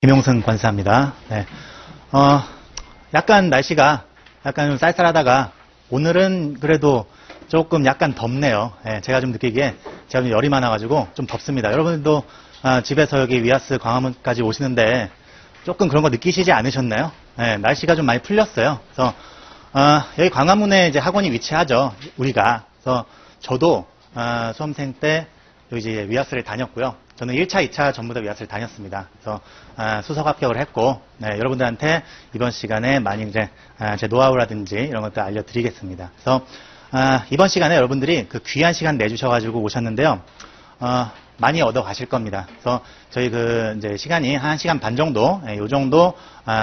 김용승 관사입니다. 네. 약간 날씨가 약간 좀 쌀쌀하다가 오늘은 그래도 조금 약간 덥네요. 네, 제가 좀 느끼기에 제가 좀 열이 많아가지고 좀 덥습니다. 여러분들도 집에서 여기 위아스 광화문까지 오시는데 조금 그런 거 느끼시지 않으셨나요? 네, 날씨가 좀 많이 풀렸어요. 그래서 여기 광화문에 이제 학원이 위치하죠. 우리가. 그래서 저도 수험생 때 여기 이제 위아스를 다녔고요. 저는 1차, 2차 전부 다 위아스를 다녔습니다. 그래서 수석 합격을 했고, 네, 여러분들한테 이번 시간에 많이 이제 제 노하우라든지 이런 것들 알려드리겠습니다. 그래서 이번 시간에 여러분들이 그 귀한 시간 내주셔가지고 오셨는데요. 많이 얻어 가실 겁니다. 그래서 저희 그 이제 시간이 한 1시간 반 정도, 요 정도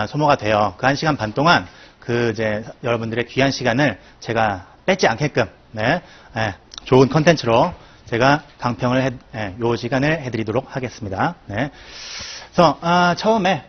소모가 돼요. 그 1시간 반 동안 그 이제 여러분들의 귀한 시간을 제가 뺏지 않게끔, 네, 좋은 컨텐츠로 제가 강평을 요 시간을 해드리도록 하겠습니다. 네. 그래서 처음에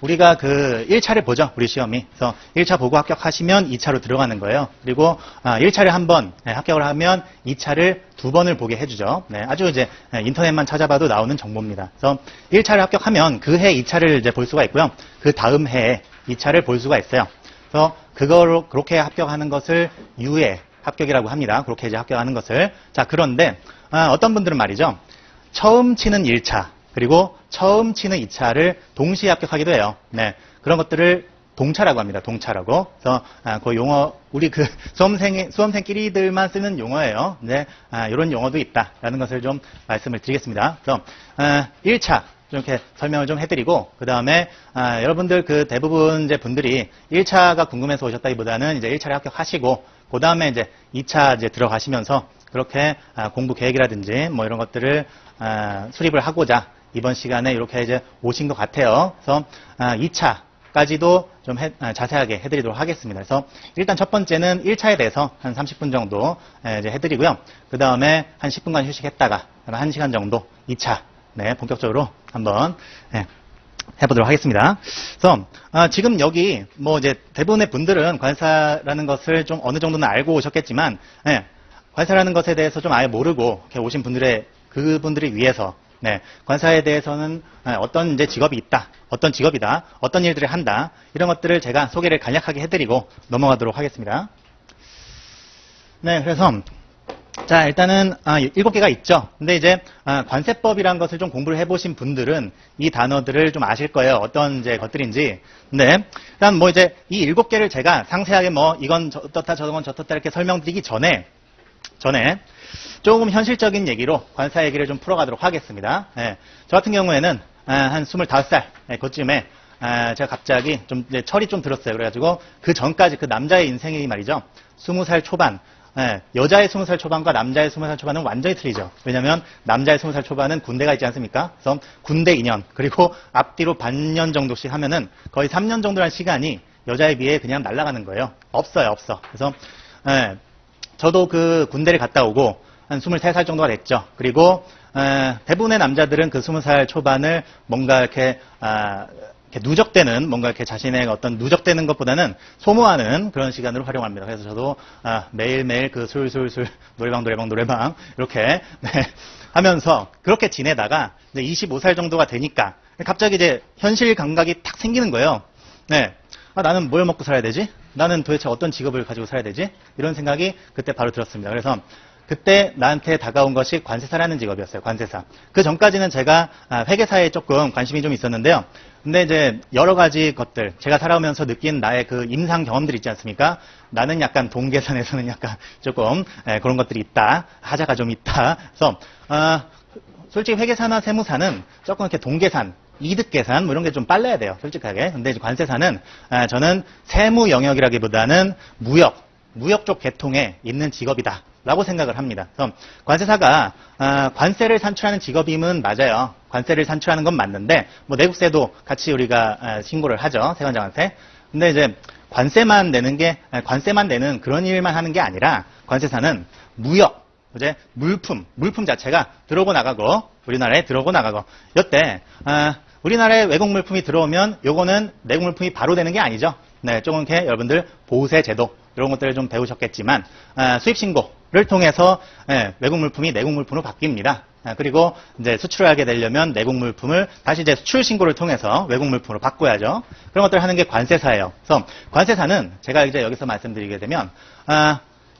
우리가 그 1차를 보죠. 우리 시험이. 그래서 1차 보고 합격하시면 2차로 들어가는 거예요. 그리고 1차를 한번 합격을 하면 2차를 2번을 보게 해주죠. 네, 아주 이제 인터넷만 찾아봐도 나오는 정보입니다. 그래서 1차를 합격하면 그 해 2차를 이제 볼 수가 있고요. 그 다음 해에 2차를 볼 수가 있어요. 그래서 그거로 그렇게 합격하는 것을 유예 합격이라고 합니다. 그렇게 이제 합격하는 것을. 자, 그런데 어떤 분들은 말이죠. 처음 치는 1차 그리고 처음 치는 2차를 동시에 합격하기도 해요. 네, 그런 것들을 동차라고 합니다. 동차라고. 그래서 그 용어 우리 그 수험생끼리들만 쓰는 용어예요. 네, 이런 용어도 있다라는 것을 좀 말씀을 드리겠습니다. 그래서 1차 이렇게 설명을 좀 해드리고, 그 다음에, 여러분들 그 대부분 이제 분들이 1차가 궁금해서 오셨다기보다는 이제 1차를 합격하시고, 그 다음에 이제 2차 이제 들어가시면서 그렇게 공부 계획이라든지 뭐 이런 것들을 수립을 하고자 이번 시간에 이렇게 이제 오신 것 같아요. 그래서 2차까지도 좀 자세하게 해드리도록 하겠습니다. 그래서 일단 첫 번째는 1차에 대해서 한 30분 정도 이제 해드리고요. 그 다음에 한 10분간 휴식했다가 1시간 정도 2차 네, 본격적으로 한번 해보도록 하겠습니다. 그래서 지금 여기 뭐 이제 대부분의 분들은 관사라는 것을 좀 어느 정도는 알고 오셨겠지만 관사라는 것에 대해서 좀 아예 모르고 이렇게 오신 그분들을 위해서 관사에 대해서는 어떤 이제 직업이 있다, 어떤 직업이다, 어떤 일들을 한다 이런 것들을 제가 소개를 간략하게 해드리고 넘어가도록 하겠습니다. 네, 그래서 자, 일단은 7개가 있죠. 근데 이제 관세법이란 것을 좀 공부를 해보신 분들은 이 단어들을 좀 아실 거예요. 어떤 이제 것들인지. 네, 일단 뭐 이제 이 7개를 제가 상세하게 뭐 이건 어떻다 저건 저렇다 이렇게 설명드리기 전에 조금 현실적인 얘기로 관사 얘기를 좀 풀어가도록 하겠습니다. 저 같은 경우에는 한 25살 그쯤에 제가 갑자기 좀 이제 철이 좀 들었어요. 그래가지고 그 전까지 그 남자의 인생이 말이죠. 20살 초반. 여자의 20살 초반과 남자의 20살 초반은 완전히 틀리죠. 왜냐하면 남자의 20살 초반은 군대가 있지 않습니까? 그래서 군대 2년 그리고 앞뒤로 반년 정도씩 하면은 거의 3년 정도라는 시간이 여자에 비해 그냥 날아가는 거예요. 없어요. 그래서 저도 그 군대를 갔다 오고 한 23살 정도가 됐죠. 그리고 대부분의 남자들은 그 20살 초반을 뭔가 이렇게 누적되는 뭔가 이렇게 자신의 어떤 누적되는 것보다는 소모하는 그런 시간으로 활용합니다. 그래서 저도 매일매일 그 술술술 노래방 이렇게 하면서 그렇게 지내다가 이제 25살 정도가 되니까 갑자기 이제 현실 감각이 탁 생기는 거예요. 나는 뭘 먹고 살아야 되지? 나는 도대체 어떤 직업을 가지고 살아야 되지? 이런 생각이 그때 바로 들었습니다. 그래서 그때 나한테 다가온 것이 관세사라는 직업이었어요. 관세사. 그 전까지는 제가 회계사에 조금 관심이 좀 있었는데요. 근데 이제 여러 가지 것들, 제가 살아오면서 느낀 나의 그 임상 경험들 있지 않습니까? 나는 약간 동계산에서는 약간 조금 그런 것들이 있다. 하자가 좀 있다. 그래서 솔직히 회계사나 세무사는 조금 이렇게 동계산, 이득 계산 뭐 이런 게 좀 빨라야 돼요. 솔직하게. 근데 이제 관세사는 저는 세무 영역이라기보다는 무역 쪽 계통에 있는 직업이다. 라고 생각을 합니다. 그래서 관세사가 관세를 산출하는 직업임은 맞아요. 관세를 산출하는 건 맞는데 뭐 내국세도 같이 우리가 신고를 하죠. 세관장한테. 근데 이제 관세만 내는 그런 일만 하는 게 아니라 관세사는 무역, 이제 물품 자체가 들어오고 나가고 우리나라에 들어오고 나가고 여태 우리나라에 외국 물품이 들어오면 요거는 내국 물품이 바로 되는 게 아니죠. 조금 이렇게 여러분들 보세 제도 이런 것들을 좀 배우셨겠지만 수입신고 를 통해서 외국 물품이 내국 물품으로 바뀝니다. 그리고 이제 수출을 하게 되려면 내국 물품을 다시 이제 수출 신고를 통해서 외국 물품으로 바꿔야죠. 그런 것들을 하는 게 관세사예요. 그래서 관세사는 제가 이제 여기서 말씀드리게 되면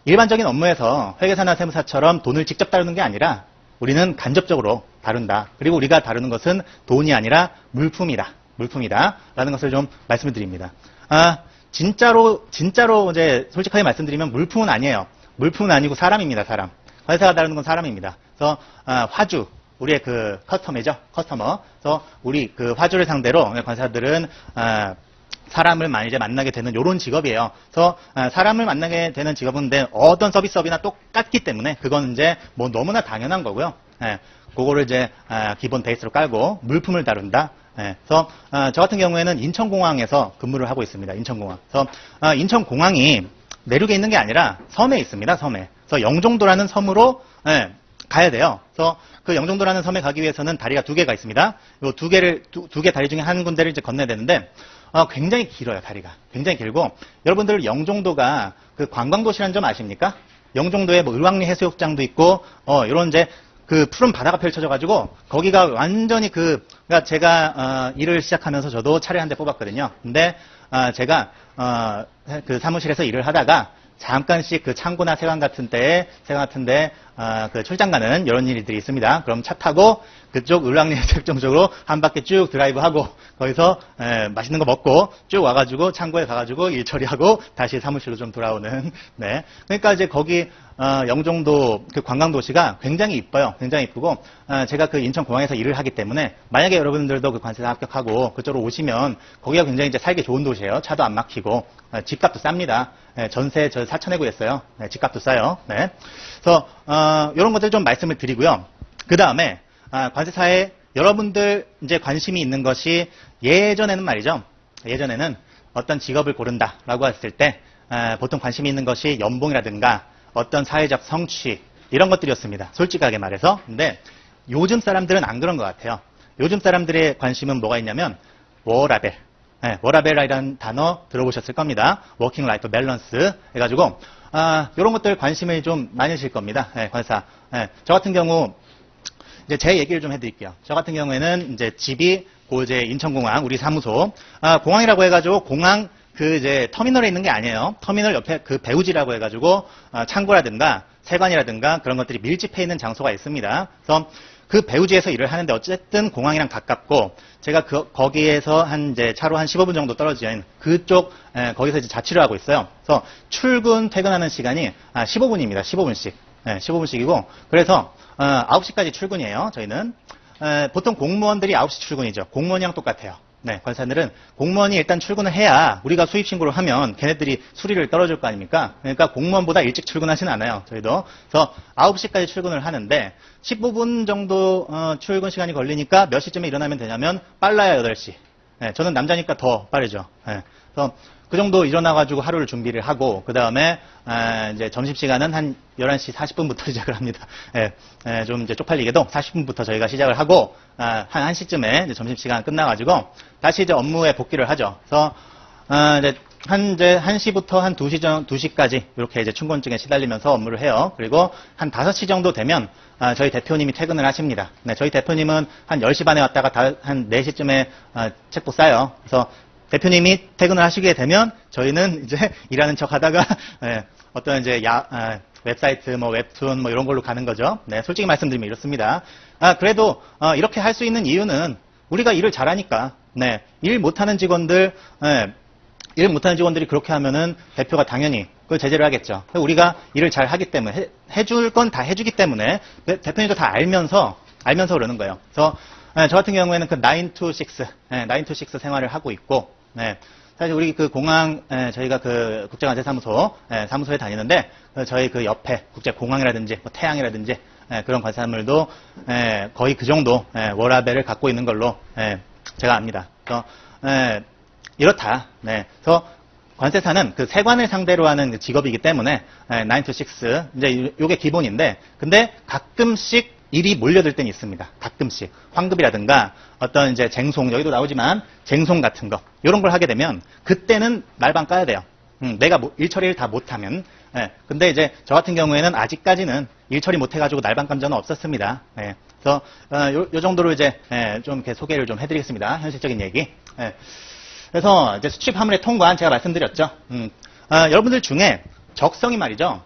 일반적인 업무에서 회계사나 세무사처럼 돈을 직접 다루는 게 아니라 우리는 간접적으로 다룬다. 그리고 우리가 다루는 것은 돈이 아니라 물품이다. 라는 것을 좀 말씀을 드립니다. 진짜로 이제 솔직하게 말씀드리면 물품은 아니에요. 물품은 아니고 사람입니다. 사람. 관세사가 다루는 건 사람입니다. 그래서 화주, 우리의 그 커스터머. 그래서 우리 그 화주를 상대로 관세사들은 사람을 많이 이제 만나게 되는 이런 직업이에요. 그래서 사람을 만나게 되는 직업인데 어떤 서비스업이나 똑같기 때문에 그건 이제 뭐 너무나 당연한 거고요. 그거를 이제 기본 베이스로 깔고 물품을 다룬다. 그래서 저 같은 경우에는 인천공항에서 근무를 하고 있습니다. 인천공항. 그래서 인천공항이 내륙에 있는 게 아니라 섬에 있습니다. 섬에. 그래서 영종도라는 섬으로 가야 돼요. 그래서 그 영종도라는 섬에 가기 위해서는 다리가 2개가 있습니다. 이 두 개 다리 중에 한 군데를 이제 건너야 되는데 굉장히 길어요. 다리가 굉장히 길고 여러분들 영종도가 그 관광도시라는 점 아십니까? 영종도에 뭐 을왕리 해수욕장도 있고 이런 이제 그 푸른 바다가 펼쳐져 가지고 거기가 완전히 그러니까 제가 일을 시작하면서 저도 차를 한 대 뽑았거든요. 근데 제가 그 사무실에서 일을 하다가 잠깐씩 그 창고나 세관 같은 데에 그 출장 가는 이런 일들이 있습니다. 그럼 차 타고 그쪽 을왕리 해수욕장 쪽으로 한 바퀴 쭉 드라이브하고 거기서 맛있는 거 먹고 쭉 와가지고 창고에 가가지고 일 처리하고 다시 사무실로 좀 돌아오는. 네. 그러니까 이제 거기 영종도 그 관광도시가 굉장히 이뻐요. 굉장히 이쁘고 제가 그 인천공항에서 일을 하기 때문에 만약에 여러분들도 그 관세사 합격하고 그쪽으로 오시면 거기가 굉장히 이제 살기 좋은 도시예요. 차도 안 막히고 집값도 쌉니다. 전세 저 4,000에 구했어요. 집값도 싸요. 네. 그래서 이런 것들 좀 말씀을 드리고요. 그 다음에 관세사에 여러분들 이제 관심이 있는 것이 예전에는 말이죠. 예전에는 어떤 직업을 고른다라고 했을 때 보통 관심이 있는 것이 연봉이라든가 어떤 사회적 성취 이런 것들이었습니다. 솔직하게 말해서. 근데 요즘 사람들은 안 그런 것 같아요. 요즘 사람들의 관심은 뭐가 있냐면 워라벨. 워라벨이라는 단어 들어보셨을 겁니다. 워킹 라이프 밸런스 해가지고 이런 것들 관심을 좀 많으실 겁니다. 관세사. 저 같은 경우 이제 제 얘기를 좀 해드릴게요. 저 같은 경우에는 이제 집이 이제 인천공항 우리 사무소 공항이라고 해가지고 공항 그 이제 터미널에 있는 게 아니에요. 터미널 옆에 그 배우지라고 해가지고 창고라든가 세관이라든가 그런 것들이 밀집해 있는 장소가 있습니다. 그래서 그 배우지에서 일을 하는데 어쨌든 공항이랑 가깝고 제가 거기에서 한 이제 차로 한 15분 정도 떨어진 그쪽 거기서 이제 자취를 하고 있어요. 그래서 출근 퇴근하는 시간이 15분입니다. 15분씩. 15분씩이고 그래서 9시까지 출근이에요. 저희는 보통 공무원들이 9시 출근이죠. 공무원이랑 똑같아요. 네, 관세사들은 공무원이 일단 출근을 해야 우리가 수입 신고를 하면 걔네들이 수리를 떨어질 거 아닙니까? 그러니까 공무원보다 일찍 출근하진 않아요. 저희도. 그래서 9시까지 출근을 하는데 15분 정도 출근 시간이 걸리니까 몇 시쯤에 일어나면 되냐면 빨라야 8시. 네, 저는 남자니까 더 빠르죠. 네, 그래서 그 정도 일어나가지고 하루를 준비를 하고 그 다음에 이제 점심시간은 한 11시 40분부터 시작을 합니다. 좀 이제 쪽팔리게도 40분부터 저희가 시작을 하고 한 1시쯤에 이제 점심시간 끝나가지고 다시 이제 업무에 복귀를 하죠. 그래서 이제 한 1시부터 한 2시까지 이렇게 이제 춘곤증에 시달리면서 업무를 해요. 그리고 한 5시 정도 되면 저희 대표님이 퇴근을 하십니다. 네, 저희 대표님은 한 10시 반에 왔다가 한 4시쯤에 책도 싸요. 그래서 대표님이 퇴근을 하시게 되면 저희는 이제 일하는 척 하다가 어떤 이제 웹사이트 뭐 웹툰 뭐 이런 걸로 가는 거죠. 네, 솔직히 말씀드리면 이렇습니다. 그래도 이렇게 할 수 있는 이유는 우리가 일을 잘하니까. 네, 일 못하는 직원들이 그렇게 하면은 대표가 당연히 그걸 제재를 하겠죠. 우리가 일을 잘 하기 때문에 해줄 건 다 해주기 때문에 대표님도 다 알면서 그러는 거예요. 그래서 저 같은 경우에는 그 9 to 6 생활을 하고 있고, 사실 우리 그 공항, 저희가 그 국제관세사무소, 사무소에 다니는데, 저희 그 옆에 국제공항이라든지, 뭐 태양이라든지, 그런 관세사물도, 거의 그 정도, 워라벨을 갖고 있는 걸로, 제가 압니다. 그래서, 이렇다. 그래서 관세사는 그 세관을 상대로 하는 직업이기 때문에, 9 to 6, 이제 요게 기본인데, 근데 가끔씩 일이 몰려들 때는 있습니다. 가끔씩. 환급이라든가 어떤 이제 쟁송, 여기도 나오지만 쟁송 같은 거, 이런 걸 하게 되면 그때는 날방 까야 돼요. 내가 일 처리를 다 못하면. 예, 근데 이제 저 같은 경우에는 아직까지는 일 처리 못해가지고 날방 감정은 없었습니다. 예, 그래서 요 정도로 이제 좀 이렇게 소개를 좀 해드리겠습니다. 현실적인 얘기. 예, 그래서 이제 수출 화물의 통관 제가 말씀드렸죠. 여러분들 중에 적성이 말이죠.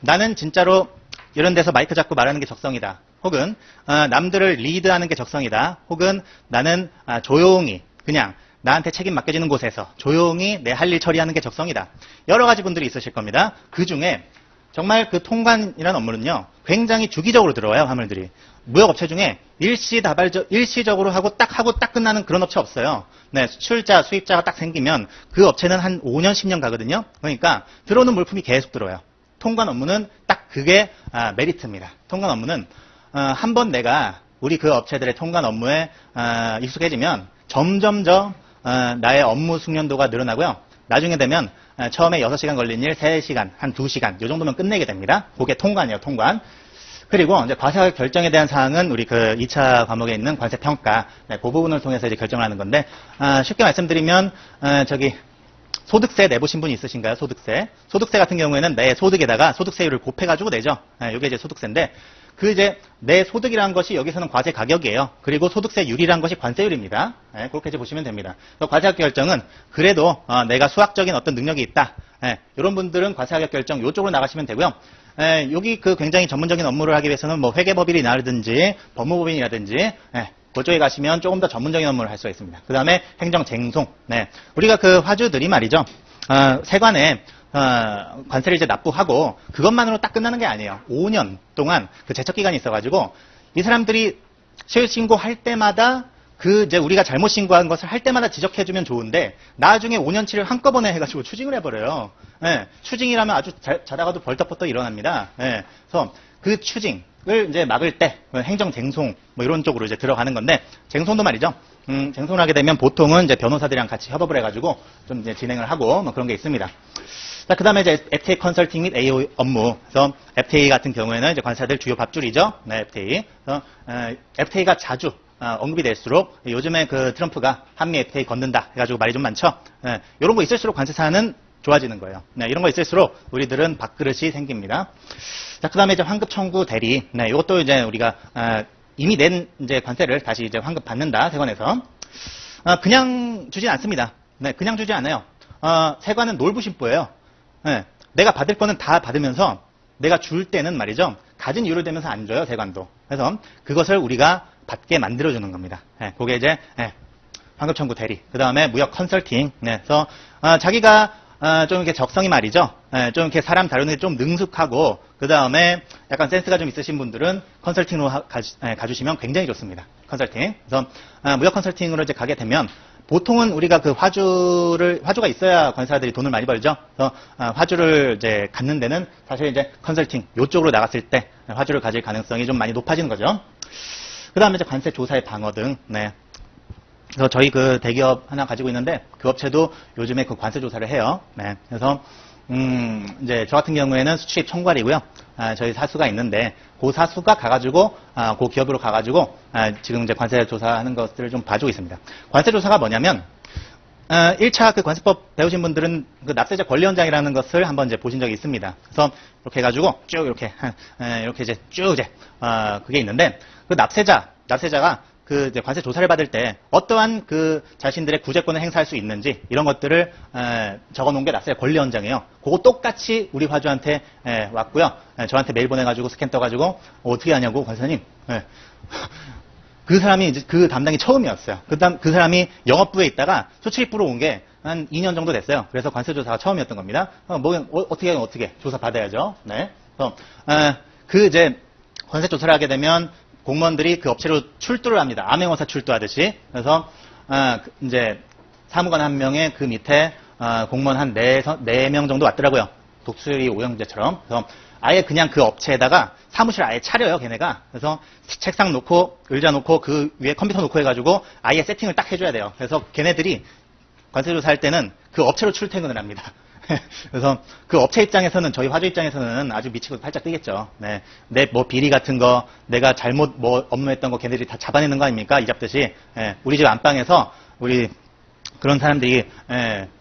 나는 진짜로 이런 데서 마이크 잡고 말하는 게 적성이다. 혹은 남들을 리드하는 게 적성이다. 혹은 나는 조용히 그냥 나한테 책임 맡겨지는 곳에서 조용히 내 할 일 처리하는 게 적성이다. 여러 가지 분들이 있으실 겁니다. 그 중에 정말 그 통관이라는 업무는요, 굉장히 주기적으로 들어와요, 화물들이. 무역업체 중에 일시적으로 하고 딱 끝나는 그런 업체 없어요. 네, 수출자, 수입자가 딱 생기면 그 업체는 한 5년, 10년 가거든요. 그러니까 들어오는 물품이 계속 들어와요. 통관 업무는 딱 그게 메리트입니다. 통관 업무는 한번 내가 우리 그 업체들의 통관 업무에 익숙해지면 점점점 나의 업무 숙련도가 늘어나고요. 나중에 되면 처음에 6시간 걸린 일 3시간, 한 2시간 이 정도면 끝내게 됩니다. 그게 통관이에요, 통관. 그리고 이제 과세가격 결정에 대한 사항은 우리 그 2차 과목에 있는 관세평가, 네, 그 부분을 통해서 이제 결정을 하는 건데, 쉽게 말씀드리면 소득세 내보신 분이 있으신가요? 소득세. 소득세 같은 경우에는 내 소득에다가 소득세율을 곱해가지고 내죠. 이게 이제 소득세인데, 그 이제 내 소득이라는 것이 여기서는 과세 가격이에요. 그리고 소득세율이라는 것이 관세율입니다. 그렇게 이제 보시면 됩니다. 과세가격 결정은 그래도 내가 수학적인 어떤 능력이 있다. 이런 분들은 과세가격 결정 이쪽으로 나가시면 되고요. 여기 그 굉장히 전문적인 업무를 하기 위해서는 뭐 회계법인이라든지 법무법인이라든지 그쪽에 가시면 조금 더 전문적인 업무를 할 수가 있습니다. 그 다음에 행정쟁송. 우리가 그 화주들이 말이죠. 세관에 관세를 이제 납부하고 그것만으로 딱 끝나는 게 아니에요. 5년 동안 그 제척 기간이 있어가지고 이 사람들이 세율 신고할 때마다 그 이제 우리가 잘못 신고한 것을 할 때마다 지적해주면 좋은데 나중에 5년치를 한꺼번에 해가지고 추징을 해버려요. 추징이라면 아주 자다가도 벌떡벌떡 일어납니다. 그래서 그 추징을 이제 막을 때 행정쟁송 뭐 이런 쪽으로 이제 들어가는 건데 쟁송도 말이죠. 쟁송을 하게 되면 보통은 이제 변호사들이랑 같이 협업을 해가지고 좀 이제 진행을 하고 뭐 그런 게 있습니다. 자, 그 다음에 이제 FTA 컨설팅 및 AO 업무. 그래서 FTA 같은 경우에는 이제 관사들 주요 밥줄이죠. 네, FTA. 그래서 FTA가 자주 언급이 될수록 요즘에 그 트럼프가 한미 FTA 건든다 해가지고 말이 좀 많죠. 이런 거 있을수록 관세 사안은 좋아지는 거예요. 이런 거 있을수록 우리들은 밥그릇이 생깁니다. 자, 그 다음에 이제 환급 청구 대리. 이것도 이제 우리가 이미 낸 이제 관세를 다시 이제 환급 받는다 세관에서. 그냥 주진 않습니다. 그냥 주지 않아요. 세관은 놀부심보예요. 내가 받을 거는 다 받으면서 내가 줄 때는 말이죠. 가진 이유를 대면서 안 줘요, 세관도. 그래서 그것을 우리가 받게 만들어주는 겁니다. 그게 이제 환급 청구 대리. 그 다음에 무역 컨설팅. 그래서 자기가 좀 이렇게 적성이 말이죠. 좀 이렇게 사람 다루는 게 좀 능숙하고 그 다음에 약간 센스가 좀 있으신 분들은 컨설팅으로 가주시면 굉장히 좋습니다. 컨설팅. 그래서 무역 컨설팅으로 이제 가게 되면 보통은 우리가 그 화주가 있어야 관사들이 돈을 많이 벌죠. 그래서 화주를 이제 갖는 데는 사실 이제 컨설팅 요쪽으로 나갔을 때 화주를 가질 가능성이 좀 많이 높아지는 거죠. 그 다음에 이제 관세 조사의 방어 등. 그래서 저희 그 대기업 하나 가지고 있는데 그 업체도 요즘에 그 관세 조사를 해요. 그래서 이제 저 같은 경우에는 수출입 총괄이고요. 저희 사수가 있는데 그 사수가 가가지고 그 기업으로 가가지고 지금 이제 관세 조사하는 것들을 좀 봐주고 있습니다. 관세 조사가 뭐냐면 1차 그 관세법 배우신 분들은 그 납세자 권리원장이라는 것을 한번 이제 보신 적이 있습니다. 그래서 이렇게 해가지고 쭉 이렇게 이제 쭉 이제 그게 있는데 그 납세자가 그 이제 관세 조사를 받을 때 어떠한 그 자신들의 구제권을 행사할 수 있는지 이런 것들을 적어놓은 게 납세자 권리원장이에요. 그거 똑같이 우리 화주한테 왔고요. 저한테 메일 보내가지고 스캔 떠가지고 어떻게 하냐고 관사님. 그 사람이 이제 그 담당이 처음이었어요. 그 사람이 영업부에 있다가 수출입부로 온 게 한 2년 정도 됐어요. 그래서 관세 조사가 처음이었던 겁니다. 어떻게 조사 받아야죠. 그래서 그 이제 관세 조사를 하게 되면 공무원들이 그 업체로 출두를 합니다. 암행어사 출두하듯이. 그래서 이제 사무관 한 명에 그 밑에 공무원 한 4명 정도 왔더라고요. 독수리 오형제처럼. 그래서 아예 그냥 그 업체에다가 사무실 아예 차려요, 걔네가. 그래서 책상 놓고 의자 놓고 그 위에 컴퓨터 놓고 해가지고 아예 세팅을 딱 해줘야 돼요. 그래서 걔네들이 관세조사 할 때는 그 업체로 출퇴근을 합니다. 그래서 그 업체 입장에서는 저희 화주 입장에서는 아주 미치고 팔짝 뛰겠죠. 내 뭐 비리 같은 거 내가 잘못 뭐 업무했던 거 걔네들이 다 잡아내는 거 아닙니까? 이 잡듯이 우리 집 안방에서 우리 그런 사람들이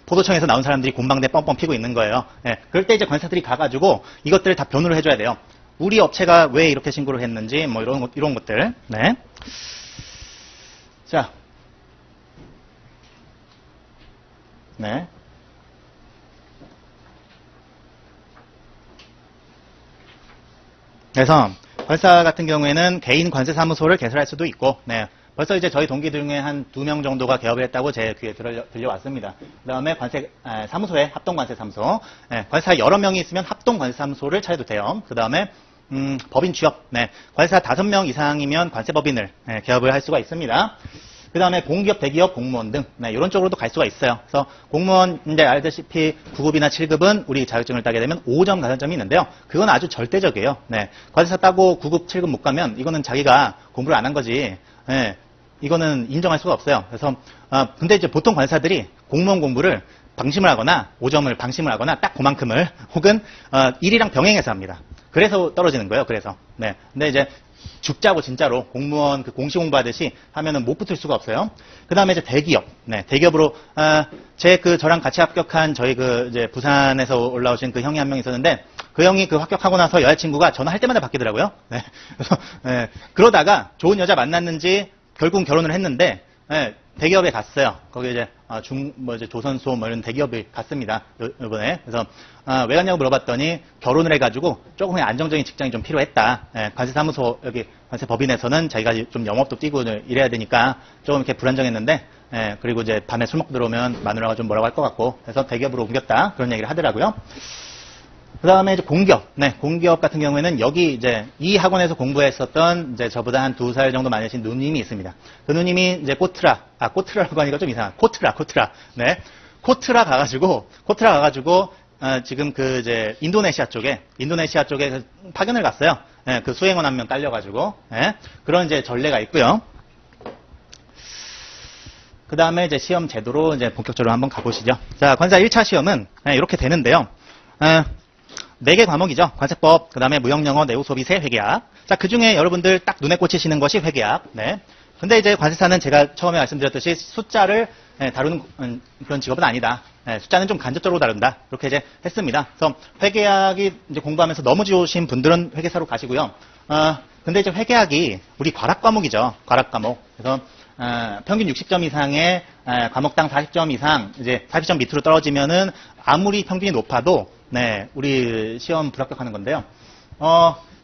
포도청에서 나온 사람들이 곰방대 뻥뻥 피고 있는 거예요. 예, 그럴 때 이제 관사들이 가가지고 이것들을 다 변호를 해줘야 돼요. 우리 업체가 왜 이렇게 신고를 했는지 뭐 이런 것들. 네. 자, 네. 그래서 관사 같은 경우에는 개인 관세사무소를 개설할 수도 있고, 네. 벌써 이제 저희 동기 중에 한 2명 정도가 개업을 했다고 제 귀에 들려왔습니다. 그 다음에 사무소에 합동관세사무소. 네. 관사 여러 명이 있으면 합동관세사무소를 차려도 돼요. 그 다음에 법인 취업. 네. 관사 5명 이상이면 관세법인을 개업을 할 수가 있습니다. 그 다음에 공기업, 대기업, 공무원 등 이런 쪽으로도 갈 수가 있어요. 그래서 공무원 이제 알다시피 9급이나 7급은 우리 자격증을 따게 되면 5점 가산점이 있는데요. 그건 아주 절대적이에요. 네. 관세사 따고 9급, 7급 못 가면 이거는 자기가 공부를 안 한 거지. 네. 이거는 인정할 수가 없어요. 그래서 근데 이제 보통 관사들이 공무원 공부를 방심을 하거나 5점을 방심을 하거나 딱 그만큼을 혹은 일이랑 병행해서 합니다. 그래서 떨어지는 거예요. 그래서 네. 근데 이제 죽자고 진짜로 공무원 그 공시 공부하듯이 하면은 못 붙을 수가 없어요. 그 다음에 이제 대기업. 네, 대기업으로, 저랑 같이 합격한 저희 이제 부산에서 올라오신 그 형이 한 명 있었는데 그 형이 그 합격하고 나서 여자친구가 전화할 때마다 바뀌더라고요. 네. 그래서, 네. 그러다가 좋은 여자 만났는지 결국 결혼을 했는데, 네, 대기업에 갔어요. 거기 이제 이제 조선소 뭐 이런 대기업에 갔습니다. 이번에. 그래서 왜 갔냐고 물어봤더니 결혼을 해가지고 조금 안정적인 직장이 좀 필요했다. 예, 관세사무소 여기 관세법인에서는 자기가 좀 영업도 뛰고 이래야 되니까 조금 이렇게 불안정했는데, 예, 그리고 이제 밤에 술 먹고 들어오면 마누라가 좀 뭐라고 할 것 같고 그래서 대기업으로 옮겼다. 그런 얘기를 하더라고요. 그 다음에 이제 공기업. 네, 공기업 같은 경우에는 여기 이제 이 학원에서 공부했었던 이제 저보다 한 2살 정도 많으신 누님이 있습니다. 그 누님이 이제 코트라라고 하니까 좀 이상한, 코트라. 네. 코트라 가가지고, 지금 이제 인도네시아 쪽에 파견을 갔어요. 네, 그 수행원 한 명 딸려가지고, 네, 그런 이제 전례가 있고요. 그 다음에 이제 시험 제도로 이제 본격적으로 한번 가보시죠. 자, 관사 1차 시험은 이렇게 되는데요. 4개 과목이죠. 관세법, 그 다음에 무형영어, 내우소비세, 회계학. 자, 그 중에 여러분들 딱 눈에 꽂히시는 것이 회계학. 네. 근데 이제 관세사는 제가 처음에 말씀드렸듯이 숫자를 다루는 그런 직업은 아니다. 숫자는 좀 간접적으로 다룬다. 이렇게 이제 했습니다. 그래서 회계학이 이제 공부하면서 너무 좋으신 분들은 회계사로 가시고요. 근데 이제 회계학이 우리 과락 과목이죠. 과락 과목. 그래서 평균 60점 이상의 과목당 40점 이상, 이제 40점 밑으로 떨어지면은 아무리 평균이 높아도 네, 우리 시험 불합격하는 건데요.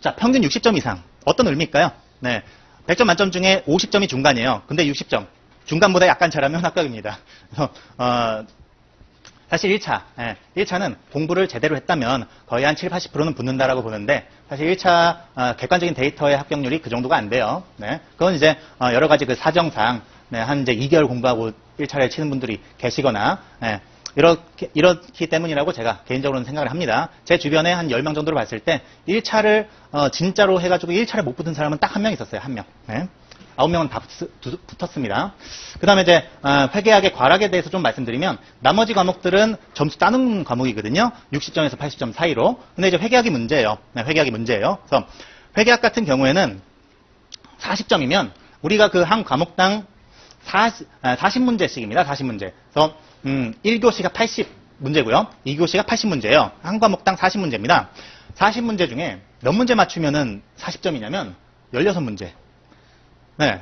자, 평균 60점 이상. 어떤 의미일까요? 네. 100점 만점 중에 50점이 중간이에요. 근데 60점. 중간보다 약간 잘하면 합격입니다. 그래서, 사실 1차. 1차는 공부를 제대로 했다면 거의 한 7, 80%는 붙는다라고 보는데, 사실 1차, 객관적인 데이터의 합격률이 그 정도가 안 돼요. 네. 그건 이제, 여러 가지 그 사정상, 네, 한 이제 2개월 공부하고 1차를 치는 분들이 계시거나, 네. 이렇기 때문이라고 제가 개인적으로는 생각을 합니다. 제 주변에 한 10명 정도로 봤을 때 1차를 진짜로 해가지고 1차를 못 붙은 사람은 딱 한 명 있었어요. 한 명. 네. 9명은 다 붙었습니다. 그 다음에 이제 회계학의 과락에 대해서 좀 말씀드리면 나머지 과목들은 점수 따는 과목이거든요. 60점에서 80점 사이로. 근데 이제 회계학이 문제예요. 네, 회계학이 문제예요. 그래서 회계학 같은 경우에는 40점이면 우리가 그 한 과목당 40문제씩입니다. 40문제. 그래서 1교시가 80문제고요. 2교시가 80문제예요. 한 과목당 40문제입니다. 40문제 중에 몇 문제 맞추면은 40점이냐면 16문제. 네,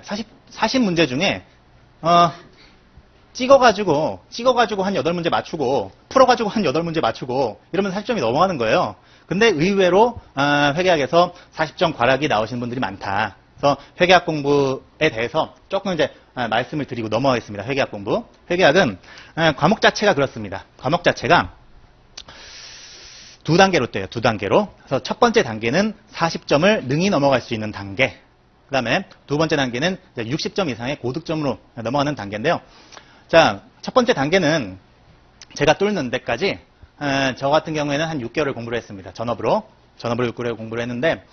40문제 중에 찍어가지고 한 8문제 맞추고 풀어가지고 한 8문제 맞추고 이러면 40점이 넘어가는 거예요. 근데 의외로 회계학에서 40점 과락이 나오시는 분들이 많다. 그래서 회계학 공부에 대해서 조금 이제 말씀을 드리고 넘어가겠습니다. 회계학 공부. 회계학은 과목 자체가 그렇습니다. 과목 자체가 2단계로 돼요. 2단계로. 그래서 첫 번째 단계는 40점을 능히 넘어갈 수 있는 단계. 그 다음에 두 번째 단계는 60점 이상의 고득점으로 넘어가는 단계인데요. 자, 첫 번째 단계는 제가 뚫는 데까지 저 같은 경우에는 한 6개월을 공부를 했습니다. 전업으로 6개월 공부를 했는데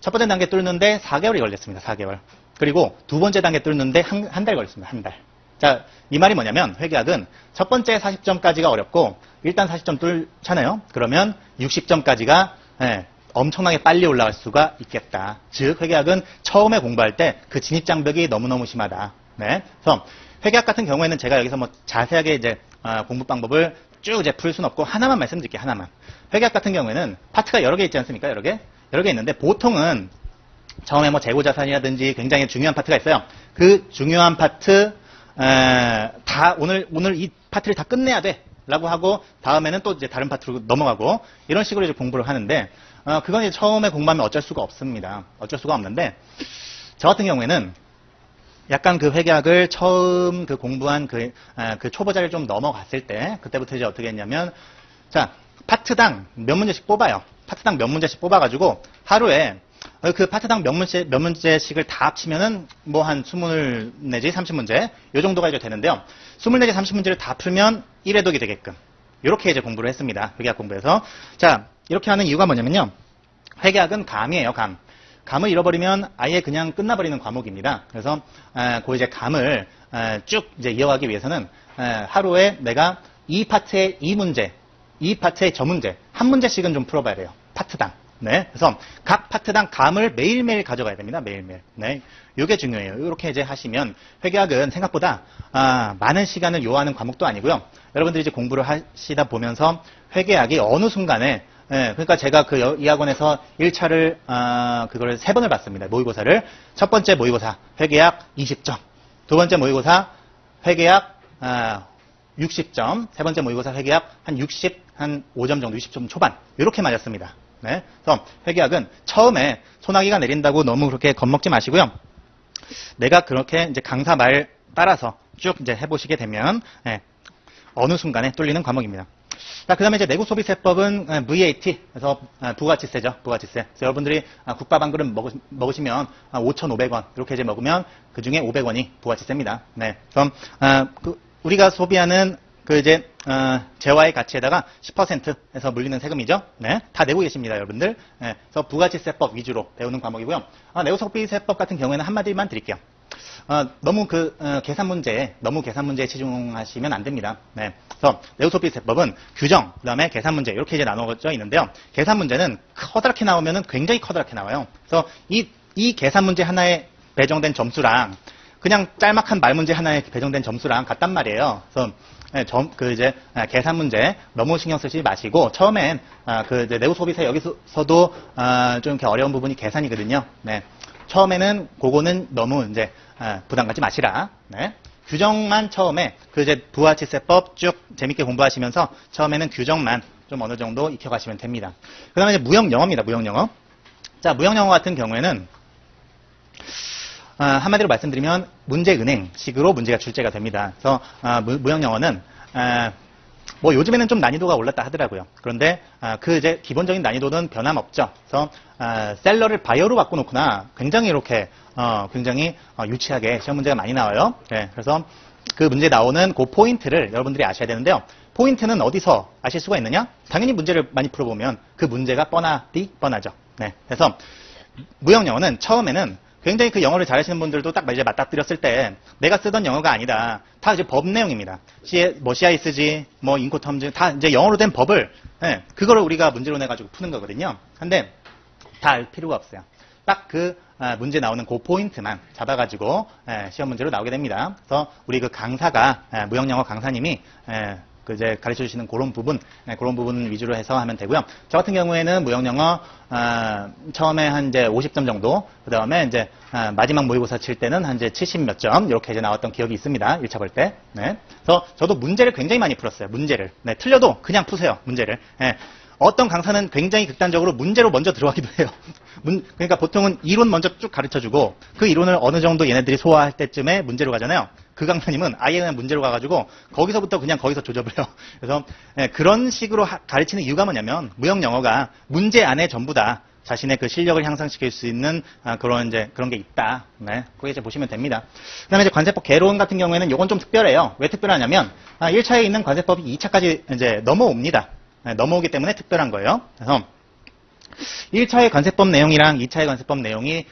첫 번째 단계 뚫는데 4개월이 걸렸습니다. 4개월. 그리고 두 번째 단계 뚫는데 한 달 걸렸습니다. 한 달. 자, 이 말이 뭐냐면 회계학은 첫 번째 40점까지가 어렵고 일단 40점 뚫잖아요. 그러면 60점까지가 엄청나게 빨리 올라갈 수가 있겠다. 즉 회계학은 처음에 공부할 때 그 진입장벽이 너무너무 심하다. 네. 그래서 회계학 같은 경우에는 제가 여기서 뭐 자세하게 이제 공부 방법을 쭉 이제 풀 수는 없고 하나만 말씀드릴게요. 하나만. 회계학 같은 경우에는 파트가 여러 개 있지 않습니까? 여러 개 있는데 보통은 처음에 뭐 재고자산이라든지 굉장히 중요한 파트가 있어요. 그 중요한 파트 다 오늘 이 파트를 다 끝내야 돼라고 하고 다음에는 또 이제 다른 파트로 넘어가고 이런 식으로 이제 공부를 하는데 그건 이제 처음에 공부하면 어쩔 수가 없습니다. 어쩔 수가 없는데 저 같은 경우에는 약간 그 회계학을 처음 그 공부한 그 초보자를 좀 넘어갔을 때 그때부터 이제 어떻게 했냐면 자 파트당 몇 문제씩 뽑아요. 파트당 몇 문제씩 뽑아가지고 하루에 그 파트당 몇 문제씩을 다 합치면은 뭐 한 20 내지 30문제 요 정도가 이제 되는데요. 20 내지 30문제를 다 풀면 1회독이 되게끔 이렇게 이제 공부를 했습니다. 회계학 공부에서. 자 이렇게 하는 이유가 뭐냐면요. 회계학은 감이에요. 감을 잃어버리면 아예 그냥 끝나버리는 과목입니다. 그래서 그 이제 감을 쭉 이제 이어가기 위해서는 하루에 내가 이 파트의 이 문제, 이 파트의 저 문제 한 문제씩은 좀 풀어봐야 돼요. 파트당. 네, 그래서 각 파트당 감을 매일매일 가져가야 됩니다. 매일매일. 네, 이게 중요해요. 이렇게 이제 하시면 회계학은 생각보다 많은 시간을 요하는 과목도 아니고요. 여러분들이 이제 공부를 하시다 보면서 회계학이 어느 순간에 그러니까 제가 이 학원에서 1차를 그거를 3번을 봤습니다. 모의고사를. 첫 번째 모의고사 회계학 20점, 두 번째 모의고사 회계학 60점, 세 번째 모의고사 회계학 한 5점 정도, 60점 초반 이렇게 맞았습니다. 네, 그래서 회계학은 처음에 소나기가 내린다고 너무 그렇게 겁먹지 마시고요. 내가 그렇게 이제 강사 말 따라서 쭉 이제 해보시게 되면 어느 순간에 뚫리는 과목입니다. 자, 그 다음에 이제 내구소비세법은 VAT, 그래서 부가치세죠. 부가치세. 그래서 여러분들이 국밥 한 그릇 먹으시면 5,500원, 이렇게 이제 먹으면 그 중에 500원이 부가치세입니다. 네. 그럼, 우리가 소비하는 그 이제, 재화의 가치에다가 10% 해서 물리는 세금이죠. 네. 다 내고 계십니다, 여러분들. 네. 그래서 부가치세법 위주로 배우는 과목이고요. 내구소비세법 같은 경우에는 한마디만 드릴게요. 너무 계산 문제에 치중하시면 안 됩니다. 네. 그래서 내구소비세법은 규정, 그 다음에 계산 문제, 이렇게 이제 나눠져 있는데요. 계산 문제는 커다랗게 나오면은 굉장히 커다랗게 나와요. 그래서 이 계산 문제 하나에 배정된 점수랑 그냥 짤막한 말 문제 하나에 배정된 점수랑 같단 말이에요. 그래서 계산 문제 너무 신경 쓰지 마시고, 처음엔, 이제 내구소비세 여기서도, 좀 이렇게 어려운 부분이 계산이거든요. 네. 처음에는 그거는 너무 이제 부담 갖지 마시라. 네. 규정만 처음에 이제 부가치세법 쭉 재밌게 공부하시면서 처음에는 규정만 좀 어느 정도 익혀가시면 됩니다. 그다음에 이제 무형영어입니다. 무형영어. 자, 무형영어 같은 경우에는 한마디로 말씀드리면 문제은행식으로 문제가 출제가 됩니다. 그래서 무형영어는 뭐 요즘에는 좀 난이도가 올랐다 하더라고요. 그런데 이제 기본적인 난이도는 변함없죠. 그래서 셀러를 바이어로 바꿔놓거나 굉장히 이렇게 굉장히 유치하게 시험 문제가 많이 나와요. 네, 그래서 그 문제 나오는 그 포인트를 여러분들이 아셔야 되는데요. 포인트는 어디서 아실 수가 있느냐? 당연히 문제를 많이 풀어보면 그 문제가 뻔하죠. 네, 그래서 무형영어는 처음에는 굉장히 그 영어를 잘하시는 분들도 딱 이제 맞닥뜨렸을 때 내가 쓰던 영어가 아니다. 다 이제 법 내용입니다. CISG, 뭐 인코텀즈 다 이제 영어로 된 법을 그거를 우리가 문제로 내가지고 푸는 거거든요. 근데 다 알 필요가 없어요. 딱 문제 나오는 그 포인트만 잡아가지고 시험 문제로 나오게 됩니다. 그래서 우리 그 강사가 무형영어 강사님이 이제 가르쳐 주시는 그런 부분 위주로 해서 하면 되고요. 저 같은 경우에는 무형영어, 처음에 한 이제 50점 정도, 그 다음에 이제, 마지막 모의고사 칠 때는 한 이제 70 몇 점, 이렇게 이제 나왔던 기억이 있습니다. 1차 볼 때. 네. 그래서 저도 문제를 굉장히 많이 풀었어요. 문제를. 네. 틀려도 그냥 푸세요. 문제를. 네. 어떤 강사는 굉장히 극단적으로 문제로 먼저 들어가기도 해요. 그러니까 보통은 이론 먼저 쭉 가르쳐주고 그 이론을 어느 정도 얘네들이 소화할 때쯤에 문제로 가잖아요. 그 강사님은 아예 그냥 문제로 가가지고 거기서부터 그냥 거기서 조져버려요. 그래서 그런 식으로 가르치는 이유가 뭐냐면 무형영어가 문제 안에 전부 다 자신의 그 실력을 향상시킬 수 있는 그런 게 있다. 네, 그거 이제 보시면 됩니다. 그다음에 이제 관세법 개론 같은 경우에는 이건 좀 특별해요. 왜 특별하냐면 1차에 있는 관세법이 2차까지 이제 넘어옵니다. 넘어오기 때문에 특별한 거예요. 그래서 1차의 관세법 내용이랑 2차의 관세법 내용이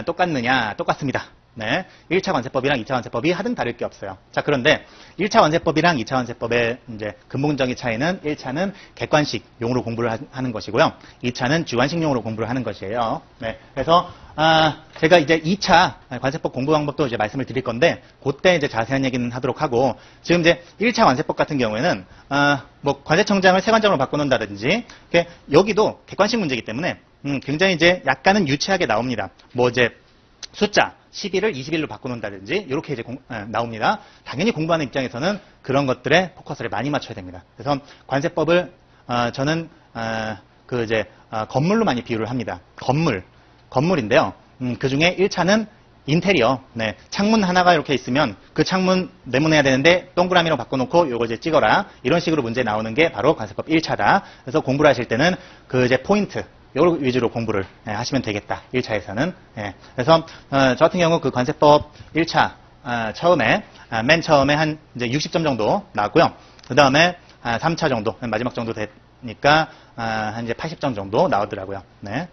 똑같느냐? 똑같습니다. 네. 1차 관세법이랑 2차 관세법이 하등 다를 게 없어요. 자, 그런데 1차 관세법이랑 2차 관세법의 이제 근본적인 차이는 1차는 객관식 용으로 공부를 하는 것이고요. 2차는 주관식 용으로 공부를 하는 것이에요. 네. 그래서 제가 이제 2차 관세법 공부 방법도 이제 말씀을 드릴 건데 그때 이제 자세한 얘기는 하도록 하고 지금 이제 1차 관세법 같은 경우에는 뭐 관세청장을 세관장으로 바꿔놓는다든지 여기도 객관식 문제이기 때문에 굉장히 이제 약간은 유치하게 나옵니다. 뭐 이제 숫자 11을 21로 바꿔놓는다든지 이렇게 이제 나옵니다. 당연히 공부하는 입장에서는 그런 것들에 포커스를 많이 맞춰야 됩니다. 그래서 관세법을 저는 건물로 많이 비유를 합니다. 건물인데요. 그 중에 1차는 인테리어. 네. 창문 하나가 이렇게 있으면 그 창문 네모내야 되는데 동그라미로 바꿔놓고 요거 이제 찍어라. 이런 식으로 문제 나오는 게 바로 관세법 1차다. 그래서 공부를 하실 때는 그 이제 포인트 요 위주로 공부를 하시면 되겠다. 1차에서는. 예. 그래서 저 같은 경우 그 관세법 1차 맨 처음에 한 이제 60점 정도 나왔고요. 그 다음에 3차 정도, 마지막 정도 되니까 한 이제 80점 정도 나오더라고요. 네.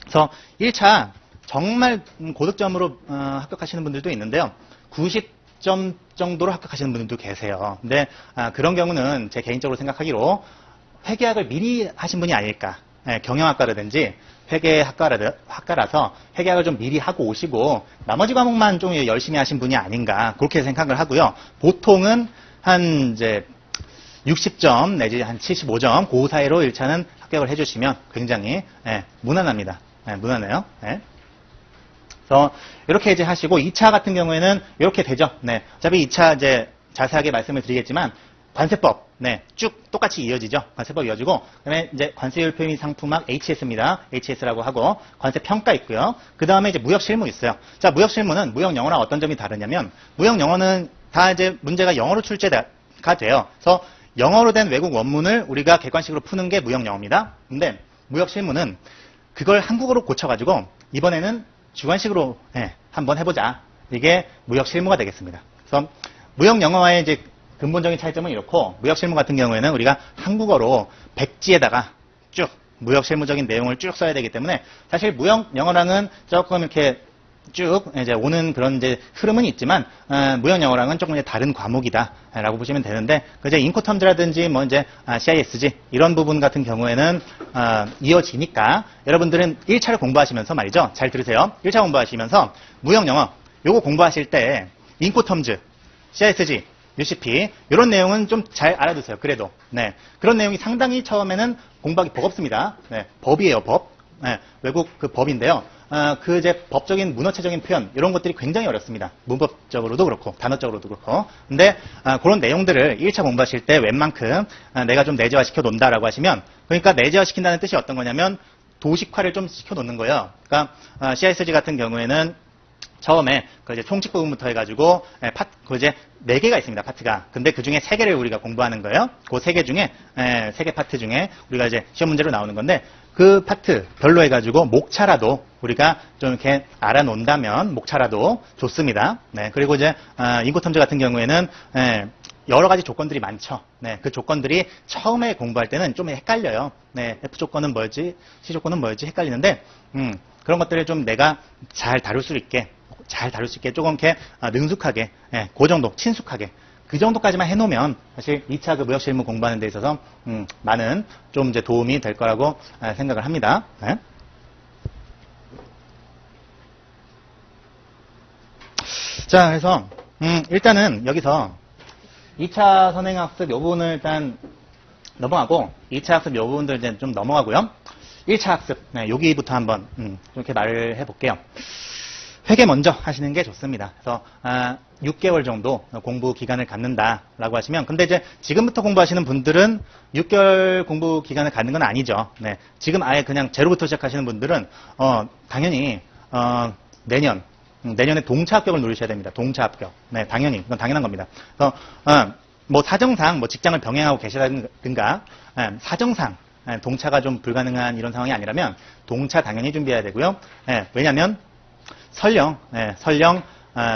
그래서 1차 정말 고득점으로 합격하시는 분들도 있는데요. 90점 정도로 합격하시는 분들도 계세요. 근데 그런 경우는 제 개인적으로 생각하기로 회계학을 미리 하신 분이 아닐까. 경영학과라든지 회계학과라서 회계학을 좀 미리 하고 오시고 나머지 과목만 좀 열심히 하신 분이 아닌가 그렇게 생각을 하고요. 보통은 한 이제 60점 내지 한 75점 그 사이로 1차는 합격을 해주시면 굉장히 무난합니다. 무난해요. 그래서 이렇게 이제 하시고 2차 같은 경우에는 이렇게 되죠. 네, 어차피 2차 이제 자세하게 말씀을 드리겠지만 관세법, 쭉 똑같이 이어지죠. 관세법 이어지고, 그다음에 이제 관세율표 및 상품학 HS입니다. HS라고 하고 관세평가 있고요. 그 다음에 이제 무역실무 있어요. 자, 무역실무는 무역영어랑 어떤 점이 다르냐면 무역영어는 다 이제 문제가 영어로 출제가 돼요. 그래서 영어로 된 외국 원문을 우리가 객관식으로 푸는 게 무역영어입니다. 근데 무역실무는 그걸 한국어로 고쳐가지고 이번에는 주관식으로 한번 해보자. 이게 무역실무가 되겠습니다. 그래서 무역영어와의 이제 근본적인 차이점은 이렇고 무역실무 같은 경우에는 우리가 한국어로 백지에다가 쭉 무역실무적인 내용을 쭉 써야 되기 때문에 사실 무역영어랑은 조금 이렇게 쭉 이제 오는 그런 이제 흐름은 있지만 무역영어랑은 조금 이제 다른 과목이다라고 보시면 되는데 이제 인코텀즈라든지 뭐 이제 CISG 이런 부분 같은 경우에는 이어지니까 여러분들은 1차를 공부하시면서 말이죠. 잘 들으세요. 1차 공부하시면서 무역영어 요거 공부하실 때 인코텀즈, CISG UCP 이런 내용은 좀 잘 알아두세요. 그래도 그런 내용이 상당히 처음에는 공부하기 버겁습니다. 법이에요, 법. 외국 그 법인데요. 그 이제 법적인 문어체적인 표현 이런 것들이 굉장히 어렵습니다. 문법적으로도 그렇고 단어적으로도 그렇고. 근데 그런 내용들을 1차 공부하실 때 웬만큼 내가 좀 내재화 시켜 놓는다라고 하시면 그러니까 내재화 시킨다는 뜻이 어떤 거냐면 도식화를 좀 시켜 놓는 거예요. 그러니까 CISG 같은 경우에는 처음에 그 이제 총칙 부분부터 해가지고 그 이제 4개가 있습니다. 파트가. 근데 그 중에 3개를 우리가 공부하는 거예요. 그 3개 중에 3개 파트 중에 우리가 이제 시험 문제로 나오는 건데 그 파트 별로 해가지고 목차라도 우리가 좀 이렇게 알아놓는다면 목차라도 좋습니다. 그리고 이제 인코텀즈 같은 경우에는 여러 가지 조건들이 많죠. 그 조건들이 처음에 공부할 때는 좀 헷갈려요. F 조건은 뭐였지, C 조건은 뭐였지 헷갈리는데 그런 것들을 좀 내가 잘 다룰 수 있게 조금 이렇게 능숙하게, 그 정도, 친숙하게 그 정도까지만 해놓으면 사실 2차 그 무역실무 공부하는 데 있어서 많은 좀 이제 도움이 될 거라고 생각을 합니다. 자, 그래서 일단은 여기서 2차 선행학습 요 부분을 일단 넘어가고 2차 학습 요 부분들 이제 좀 넘어가고요. 1차 학습 여기부터 한번 이렇게 말을 해볼게요. 회계 먼저 하시는 게 좋습니다. 그래서 6개월 정도 공부 기간을 갖는다라고 하시면 근데 이제 지금부터 공부하시는 분들은 6개월 공부 기간을 갖는 건 아니죠. 지금 아예 그냥 제로부터 시작하시는 분들은 당연히 내년에 동차 합격을 누리셔야 됩니다. 동차 합격. 당연히 그건 당연한 겁니다. 그래서 뭐 사정상 뭐 직장을 병행하고 계시다든가 사정상 동차가 좀 불가능한 이런 상황이 아니라면 동차 당연히 준비해야 되고요. 왜냐하면 설령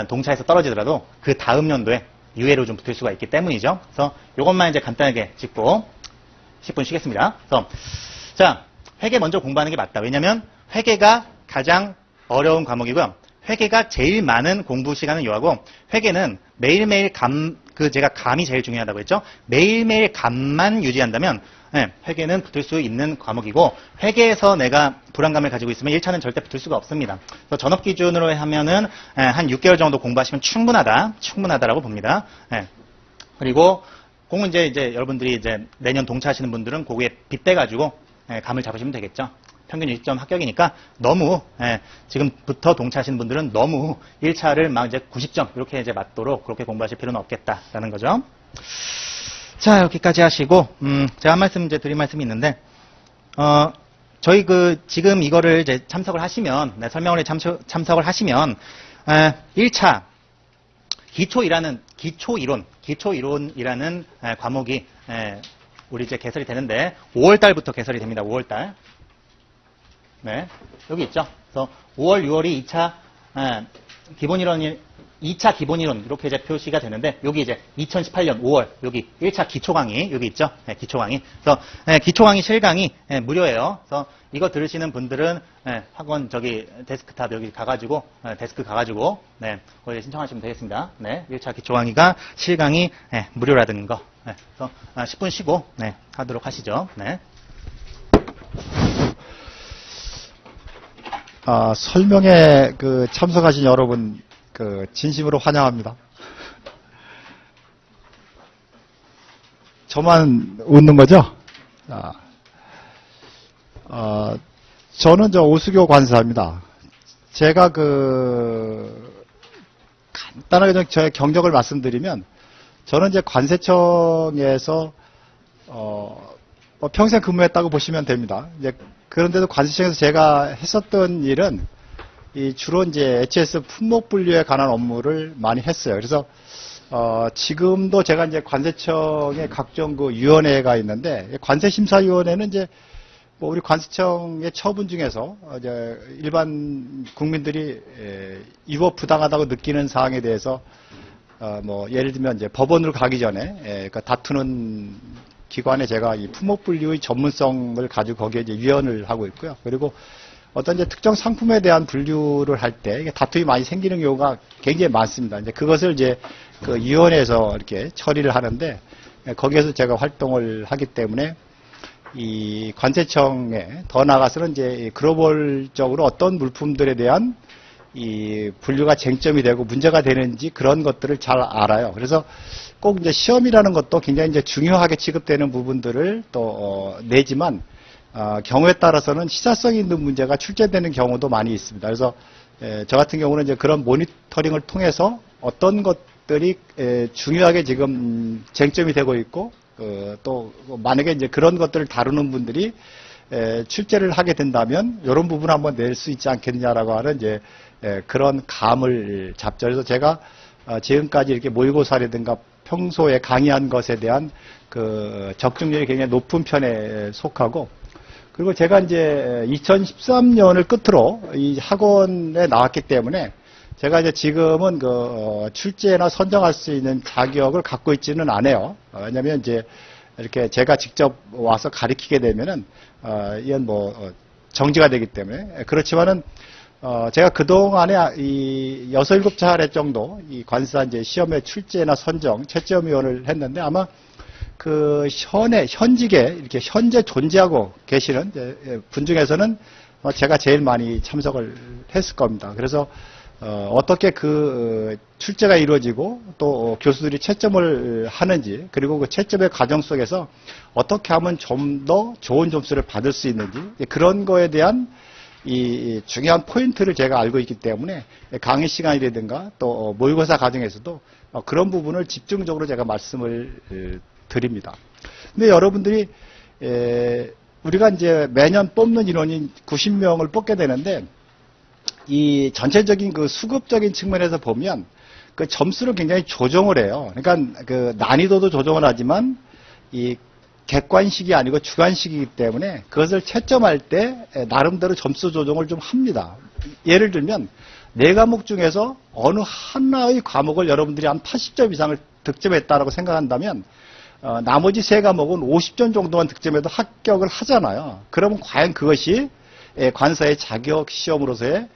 동차에서 떨어지더라도 그 다음 연도에 유예로 좀 붙을 수가 있기 때문이죠. 그래서 이것만 이제 간단하게 짚고 10분 쉬겠습니다. 그래서 자, 회계 먼저 공부하는 게 맞다. 왜냐하면 회계가 가장 어려운 과목이고요. 회계가 제일 많은 공부 시간을 요하고 회계는 매일매일 제가 감이 제일 중요하다고 했죠. 매일매일 감만 유지한다면 회계는 붙을 수 있는 과목이고 회계에서 내가 불안감을 가지고 있으면 1차는 절대 붙을 수가 없습니다. 그래서 전업 기준으로 하면은 한 6개월 정도 공부하시면 충분하다라고 봅니다. 그리고 공은 이제 여러분들이 이제 내년 동차하시는 분들은 그거에 빗대가지고 감을 잡으시면 되겠죠. 평균 20점 합격이니까 너무 지금부터 동차하시는 분들은 너무 1차를 막 이제 90점 이렇게 이제 맞도록 그렇게 공부하실 필요는 없겠다라는 거죠. 자, 여기까지 하시고 제가 한 말씀 이제 드릴 말씀이 있는데 저희 지금 이거를 이제 참석을 하시면 설명을 참석을 하시면 1차 기초이론이라는 과목이 우리 이제 개설이 되는데 5월 달부터 개설이 됩니다. 5월 달. 네, 여기 있죠. 그래서 5월, 6월이 2차 기본이론 2차 기본이론 이렇게 이제 표시가 되는데 여기 이제 2018년 5월 여기 1차 기초 강의 여기 있죠. 기초 강의. 그래서 기초 강의 실강이 무료예요. 그래서 이거 들으시는 분들은 학원 저기 데스크탑 여기 가가지고 데스크 가가지고 거기에 신청하시면 되겠습니다. 1차 기초 강의가 실강이 무료라는 거. 그래서 10분 쉬고 하도록 하시죠. 설명에 참석하신 여러분 진심으로 환영합니다. 저만 웃는 거죠? 저는 오수교 관사입니다. 제가 간단하게 좀 저의 경력을 말씀드리면 저는 이제 관세청에서 평생 근무했다고 보시면 됩니다. 이제 그런데도 관세청에서 제가 했었던 일은 주로 이제 HS 품목 분류에 관한 업무를 많이 했어요. 그래서 지금도 제가 이제 관세청의 각종 위원회가 있는데 관세심사위원회는 이제 우리 관세청의 처분 중에서 이제 일반 국민들이 위법 부당하다고 느끼는 사항에 대해서 예를 들면 이제 법원으로 가기 전에 다투는 기관에 제가 이 품목 분류의 전문성을 가지고 거기에 이제 위원을 하고 있고요. 그리고 어떤 이제 특정 상품에 대한 분류를 할 때 다툼이 많이 생기는 경우가 굉장히 많습니다. 이제 그것을 이제 위원회에서 이렇게 처리를 하는데 거기에서 제가 활동을 하기 때문에 이 관세청에 더 나아가서는 이제 글로벌적으로 어떤 물품들에 대한 이 분류가 쟁점이 되고 문제가 되는지 그런 것들을 잘 알아요. 그래서 꼭 이제 시험이라는 것도 굉장히 이제 중요하게 취급되는 부분들을 또 내지만 경우에 따라서는 시사성이 있는 문제가 출제되는 경우도 많이 있습니다. 그래서 저 같은 경우는 이제 그런 모니터링을 통해서 어떤 것들이 중요하게 지금 쟁점이 되고 있고 또 만약에 이제 그런 것들을 다루는 분들이 출제를 하게 된다면 이런 부분 한번 낼 수 있지 않겠냐라고 하는 이제 그런 감을 잡죠. 그래서 제가 지금까지 이렇게 모의고사라든가 평소에 강의한 것에 대한 적중률이 굉장히 높은 편에 속하고 그리고 제가 이제 2013년을 끝으로 이 학원에 나왔기 때문에 제가 이제 지금은 출제나 선정할 수 있는 자격을 갖고 있지는 않아요. 왜냐면 이제 이렇게 제가 직접 와서 가르치게 되면은 이건 정지가 되기 때문에 그렇지만은 제가 그동안에 이 6, 7차례 정도 이 관사 이제 시험의 출제나 선정, 채점위원을 했는데 아마 현직에 이렇게 현재 존재하고 계시는 분 중에서는 제가 제일 많이 참석을 했을 겁니다. 그래서 어떻게 출제가 이루어지고 또 교수들이 채점을 하는지 그리고 그 채점의 과정 속에서 어떻게 하면 좀 더 좋은 점수를 받을 수 있는지 그런 거에 대한 이 중요한 포인트를 제가 알고 있기 때문에 강의 시간이라든가 또 모의고사 과정에서도 그런 부분을 집중적으로 제가 말씀을 드립니다. 근데 여러분들이 우리가 이제 매년 뽑는 인원이 90명을 뽑게 되는데 이 전체적인 수급적인 측면에서 보면 점수를 굉장히 조정을 해요. 그러니까 난이도도 조정을 하지만 이 객관식이 아니고 주관식이기 때문에 그것을 채점할 때 나름대로 점수 조정을 좀 합니다. 예를 들면 4과목 중에서 어느 하나의 과목을 여러분들이 한 80점 이상을 득점했다라고 생각한다면 나머지 3과목은 50점 정도만 득점해도 합격을 하잖아요. 그러면 과연 그것이 관사의 자격 시험으로서의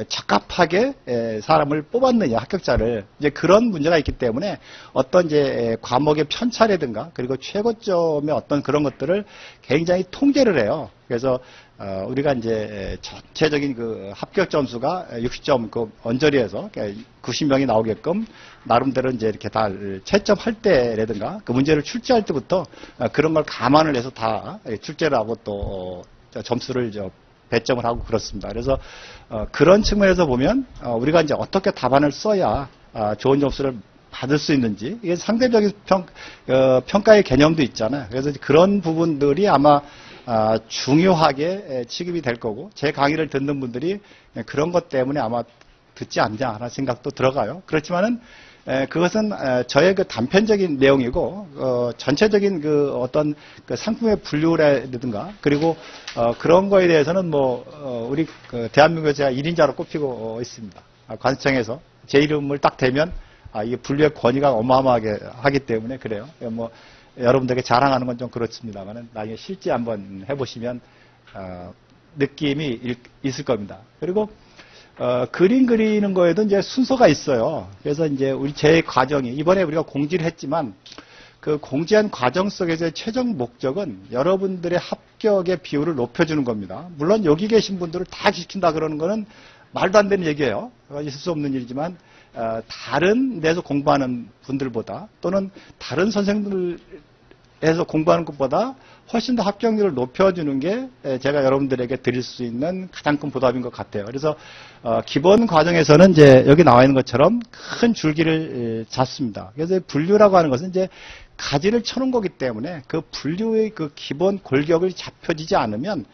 적합하게 사람을 뽑았느냐, 합격자를. 이제 그런 문제가 있기 때문에 어떤 이제 과목의 편차라든가 그리고 최고점의 어떤 그런 것들을 굉장히 통제를 해요. 그래서 우리가 이제 전체적인 그 합격 점수가 60점 그 언저리에서 90명이 나오게끔 나름대로 이제 이렇게 다 채점할 때라든가 그 문제를 출제할 때부터 그런 걸 감안을 해서 다 출제를 하고 또 점수를 배점을 하고 그렇습니다. 그래서 그런 측면에서 보면 우리가 이제 어떻게 답안을 써야 좋은 점수를 받을 수 있는지 이게 상대적인 평가의 개념도 있잖아요. 그래서 그런 부분들이 아마 중요하게 취급이 될 거고 제 강의를 듣는 분들이 그런 것 때문에 아마 듣지 않냐 하는 생각도 들어가요. 그렇지만은 그것은 저의 그 단편적인 내용이고 전체적인 그 어떤 그 상품의 분류라든가 그리고 그런 거에 대해서는 뭐 우리 그 대한민국에 제가 1인자로 꼽히고 있습니다. 관세청에서 제 이름을 딱 대면 이게 분류의 권위가 어마어마하게 하기 때문에 그래요. 뭐 여러분들에게 자랑하는 건 좀 그렇습니다만은 나중에 실제 한번 해보시면 느낌이 있을 겁니다. 그리고 그림 그리는 거에도 이제 순서가 있어요. 그래서 이제 제 과정이 이번에 우리가 공지를 했지만 그 공지한 과정 속에서의 최종 목적은 여러분들의 합격의 비율을 높여주는 겁니다. 물론 여기 계신 분들을 다 시킨다 그러는 거는 말도 안 되는 얘기예요. 있을 수 없는 일이지만 다른 데서 공부하는 분들보다 또는 다른 선생님들에서 공부하는 것보다 훨씬 더 합격률을 높여주는 게 제가 여러분들에게 드릴 수 있는 가장 큰 보답인 것 같아요. 그래서 기본 과정에서는 이제 여기 나와 있는 것처럼 큰 줄기를 잤습니다. 그래서 분류라고 하는 것은 이제 가지를 쳐놓은 거기 때문에 그 분류의 그 기본 골격을 잡혀지지 않으면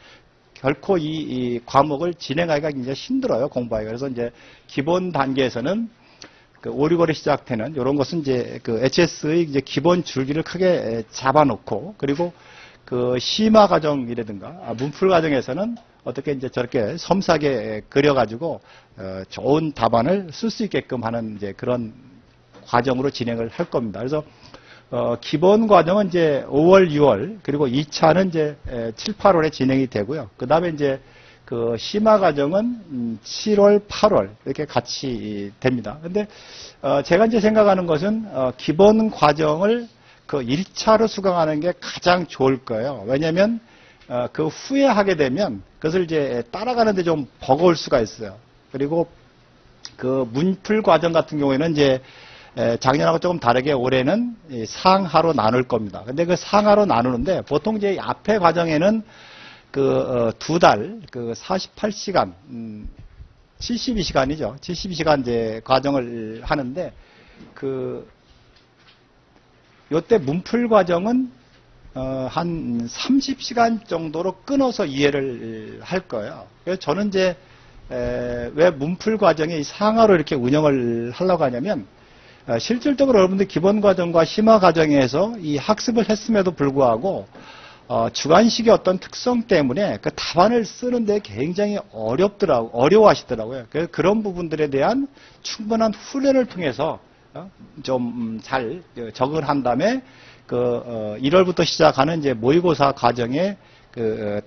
결코 이 과목을 진행하기가 굉장히 힘들어요, 공부하기가. 그래서 이제 기본 단계에서는 그 5, 6월에 시작되는 이런 것은 이제 그 HS의 이제 기본 줄기를 크게 잡아놓고 그리고 그 심화 과정이라든가 문풀 과정에서는 어떻게 이제 저렇게 섬세하게 그려가지고 좋은 답안을 쓸 수 있게끔 하는 이제 그런 과정으로 진행을 할 겁니다. 그래서 기본 과정은 이제 5월, 6월 그리고 2차는 이제 7, 8월에 진행이 되고요. 그 다음에 이제 그 심화 과정은 7월, 8월 이렇게 같이 됩니다. 근데 제가 이제 생각하는 것은 기본 과정을 그 1차로 수강하는 게 가장 좋을 거예요. 왜냐하면 그 후에 하게 되면 그것을 이제 따라가는데 좀 버거울 수가 있어요. 그리고 그 문풀 과정 같은 경우에는 이제 작년하고 조금 다르게 올해는 상하로 나눌 겁니다. 근데 그 상하로 나누는데 보통 이제 앞에 과정에는 그 2달 그 48시간 72시간이죠. 72시간 이제 과정을 하는데 그 요때 문풀 과정은 한 30시간 정도로 끊어서 이해를 할 거예요. 그래서 저는 이제 왜 문풀 과정이 상하로 이렇게 운영을 하려고 하냐면 실질적으로 여러분들 기본 과정과 심화 과정에서 이 학습을 했음에도 불구하고 주관식의 어떤 특성 때문에 그 답안을 쓰는데 굉장히 어려워하시더라고요. 그래서 그런 부분들에 대한 충분한 훈련을 통해서 좀 잘 적응을 한 다음에 그 1월부터 시작하는 이제 모의고사 과정에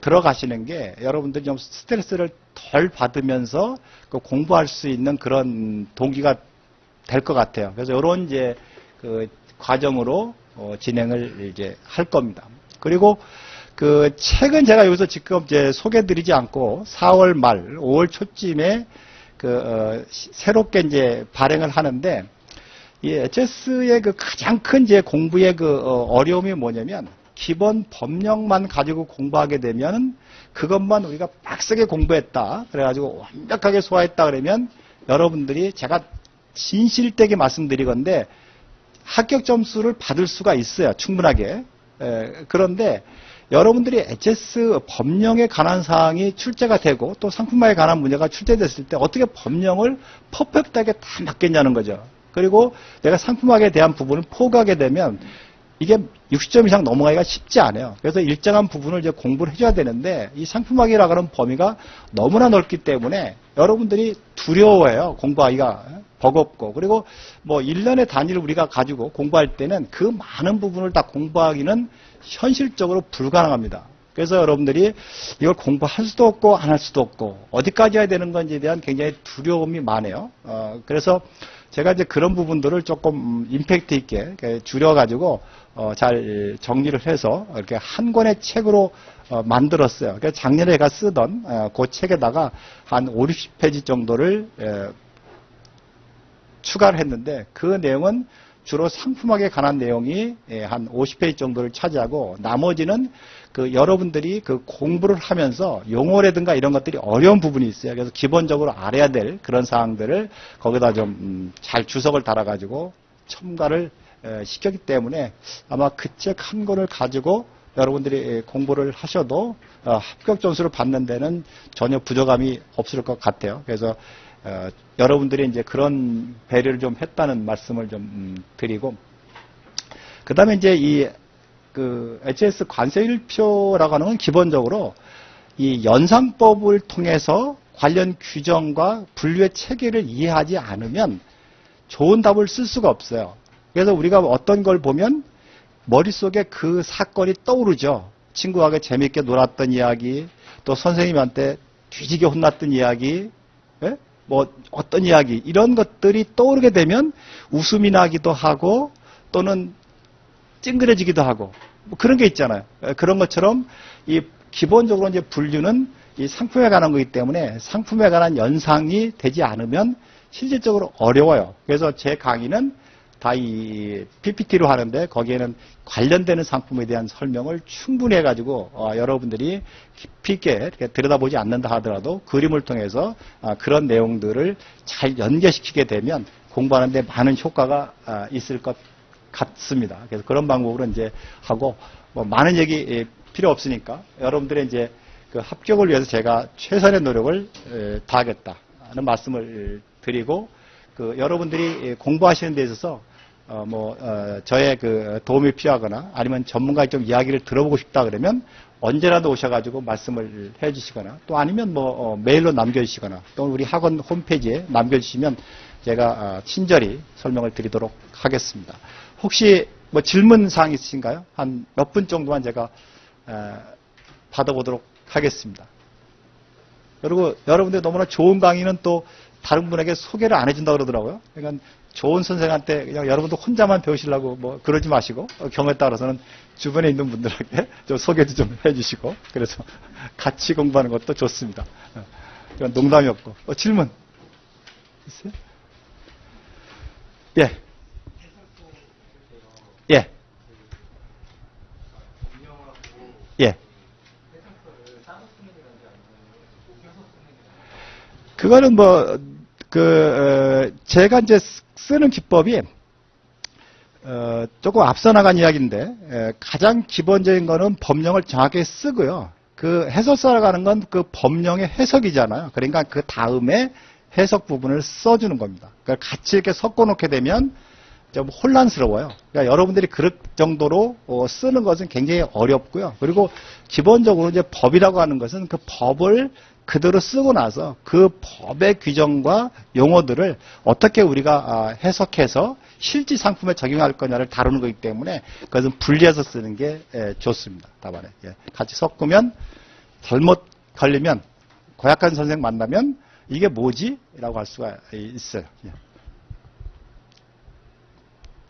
들어가시는 게 여러분들이 좀 스트레스를 덜 받으면서 그 공부할 수 있는 그런 동기가 될 것 같아요. 그래서 이런 이제 그 과정으로 진행을 이제 할 겁니다. 그리고 그 책은 제가 여기서 지금 이제 소개드리지 않고 4월 말, 5월 초쯤에 그 새롭게 이제 발행을 하는데 이 HS의 그 가장 큰 이제 공부의 그 어려움이 뭐냐면 기본 법령만 가지고 공부하게 되면 그것만 우리가 빡세게 공부했다. 그래가지고 완벽하게 소화했다 그러면 여러분들이 제가 진실되게 말씀드리건데 합격 점수를 받을 수가 있어요. 충분하게. 그런데 여러분들이 HS 법령에 관한 사항이 출제가 되고 또 상품화에 관한 문제가 출제됐을 때 어떻게 법령을 퍼펙트하게 다 맞겠냐는 거죠. 그리고 내가 상품화에 대한 부분을 포기하게 되면 이게 60점 이상 넘어가기가 쉽지 않아요. 그래서 일정한 부분을 이제 공부를 해줘야 되는데 이 상품화라고 하는 범위가 너무나 넓기 때문에 여러분들이 두려워해요. 공부하기가 버겁고. 그리고 뭐 1년의 단위를 우리가 가지고 공부할 때는 그 많은 부분을 다 공부하기는 현실적으로 불가능합니다. 그래서 여러분들이 이걸 공부할 수도 없고 안 할 수도 없고 어디까지 해야 되는 건지에 대한 굉장히 두려움이 많아요. 그래서 제가 이제 그런 부분들을 조금 임팩트 있게 줄여가지고 잘 정리를 해서 이렇게 한 권의 책으로 만들었어요. 그러니까 작년에 제가 쓰던 그 책에다가 한 5, 60페이지 정도를 추가를 했는데 그 내용은 주로 상품학에 관한 내용이 한 50페이지 정도를 차지하고 나머지는 그 여러분들이 그 공부를 하면서 용어라든가 이런 것들이 어려운 부분이 있어요. 그래서 기본적으로 알아야 될 그런 사항들을 거기다 좀 잘 주석을 달아가지고 첨가를 시켰기 때문에 아마 그 책 한 권을 가지고 여러분들이 공부를 하셔도 합격 점수를 받는 데는 전혀 부족함이 없을 것 같아요. 그래서 여러분들이 이제 그런 배려를 좀 했다는 말씀을 좀 드리고, 그 다음에 이제 그 HS 관세일표라고 하는 건 기본적으로 이 연상법을 통해서 관련 규정과 분류의 체계를 이해하지 않으면 좋은 답을 쓸 수가 없어요. 그래서 우리가 어떤 걸 보면 머릿속에 그 사건이 떠오르죠. 친구하고 재밌게 놀았던 이야기, 또 선생님한테 뒤지게 혼났던 이야기, 예? 뭐 어떤 이야기, 이런 것들이 떠오르게 되면 웃음이 나기도 하고 또는 찡그려지기도 하고 뭐 그런 게 있잖아요. 그런 것처럼 이 기본적으로 이제 분류는 이 상품에 관한 거기 때문에 상품에 관한 연상이 되지 않으면 실질적으로 어려워요. 그래서 제 강의는 다 이 PPT로 하는데 거기에는 관련되는 상품에 대한 설명을 충분히 해가지고 여러분들이 깊이 있게 이렇게 들여다보지 않는다 하더라도 그림을 통해서 그런 내용들을 잘 연계시키게 되면 공부하는데 많은 효과가 있을 것 같습니다. 그래서 그런 방법으로 이제 하고 뭐 많은 얘기 필요 없으니까 여러분들의 이제 그 합격을 위해서 제가 최선의 노력을 다하겠다는 말씀을 드리고, 그 여러분들이 공부하시는 데 있어서 저의 그 도움이 필요하거나 아니면 전문가의 좀 이야기를 들어보고 싶다 그러면 언제라도 오셔가지고 말씀을 해주시거나 또 아니면 메일로 남겨주시거나 또 우리 학원 홈페이지에 남겨주시면 제가 친절히 설명을 드리도록 하겠습니다. 혹시 뭐 질문 사항 있으신가요? 한 몇 분 정도만 제가 받아보도록 하겠습니다. 그리고 여러분들 너무나 좋은 강의는 또 다른 분에게 소개를 안 해준다고 그러더라고요. 그러니까 좋은 선생한테 그냥 여러분도 혼자만 배우시려고 뭐 그러지 마시고 경우에 따라서는 주변에 있는 분들에게 좀 소개도 좀 해주시고 그래서 같이 공부하는 것도 좋습니다. 이건 농담이었고. 질문 있어요? 예. 예. 예. 그거는 제가 이제 쓰는 기법이, 조금 앞서 나간 이야기인데, 가장 기본적인 거는 법령을 정확하게 쓰고요. 그 해설사라고 하는 건 그 법령의 해석이잖아요. 그러니까 그 다음에 해석 부분을 써주는 겁니다. 그러니까 같이 이렇게 섞어놓게 되면 좀 혼란스러워요. 그러니까 여러분들이 그럴 정도로 쓰는 것은 굉장히 어렵고요. 그리고 기본적으로 이제 법이라고 하는 것은 그 법을 그대로 쓰고 나서 그 법의 규정과 용어들을 어떻게 우리가 해석해서 실제 상품에 적용할 거냐를 다루는 거기 때문에 그것은 분리해서 쓰는 게 좋습니다. 답안에. 같이 섞으면 잘못 걸리면 고약한 선생 만나면 이게 뭐지? 라고 할 수가 있어요.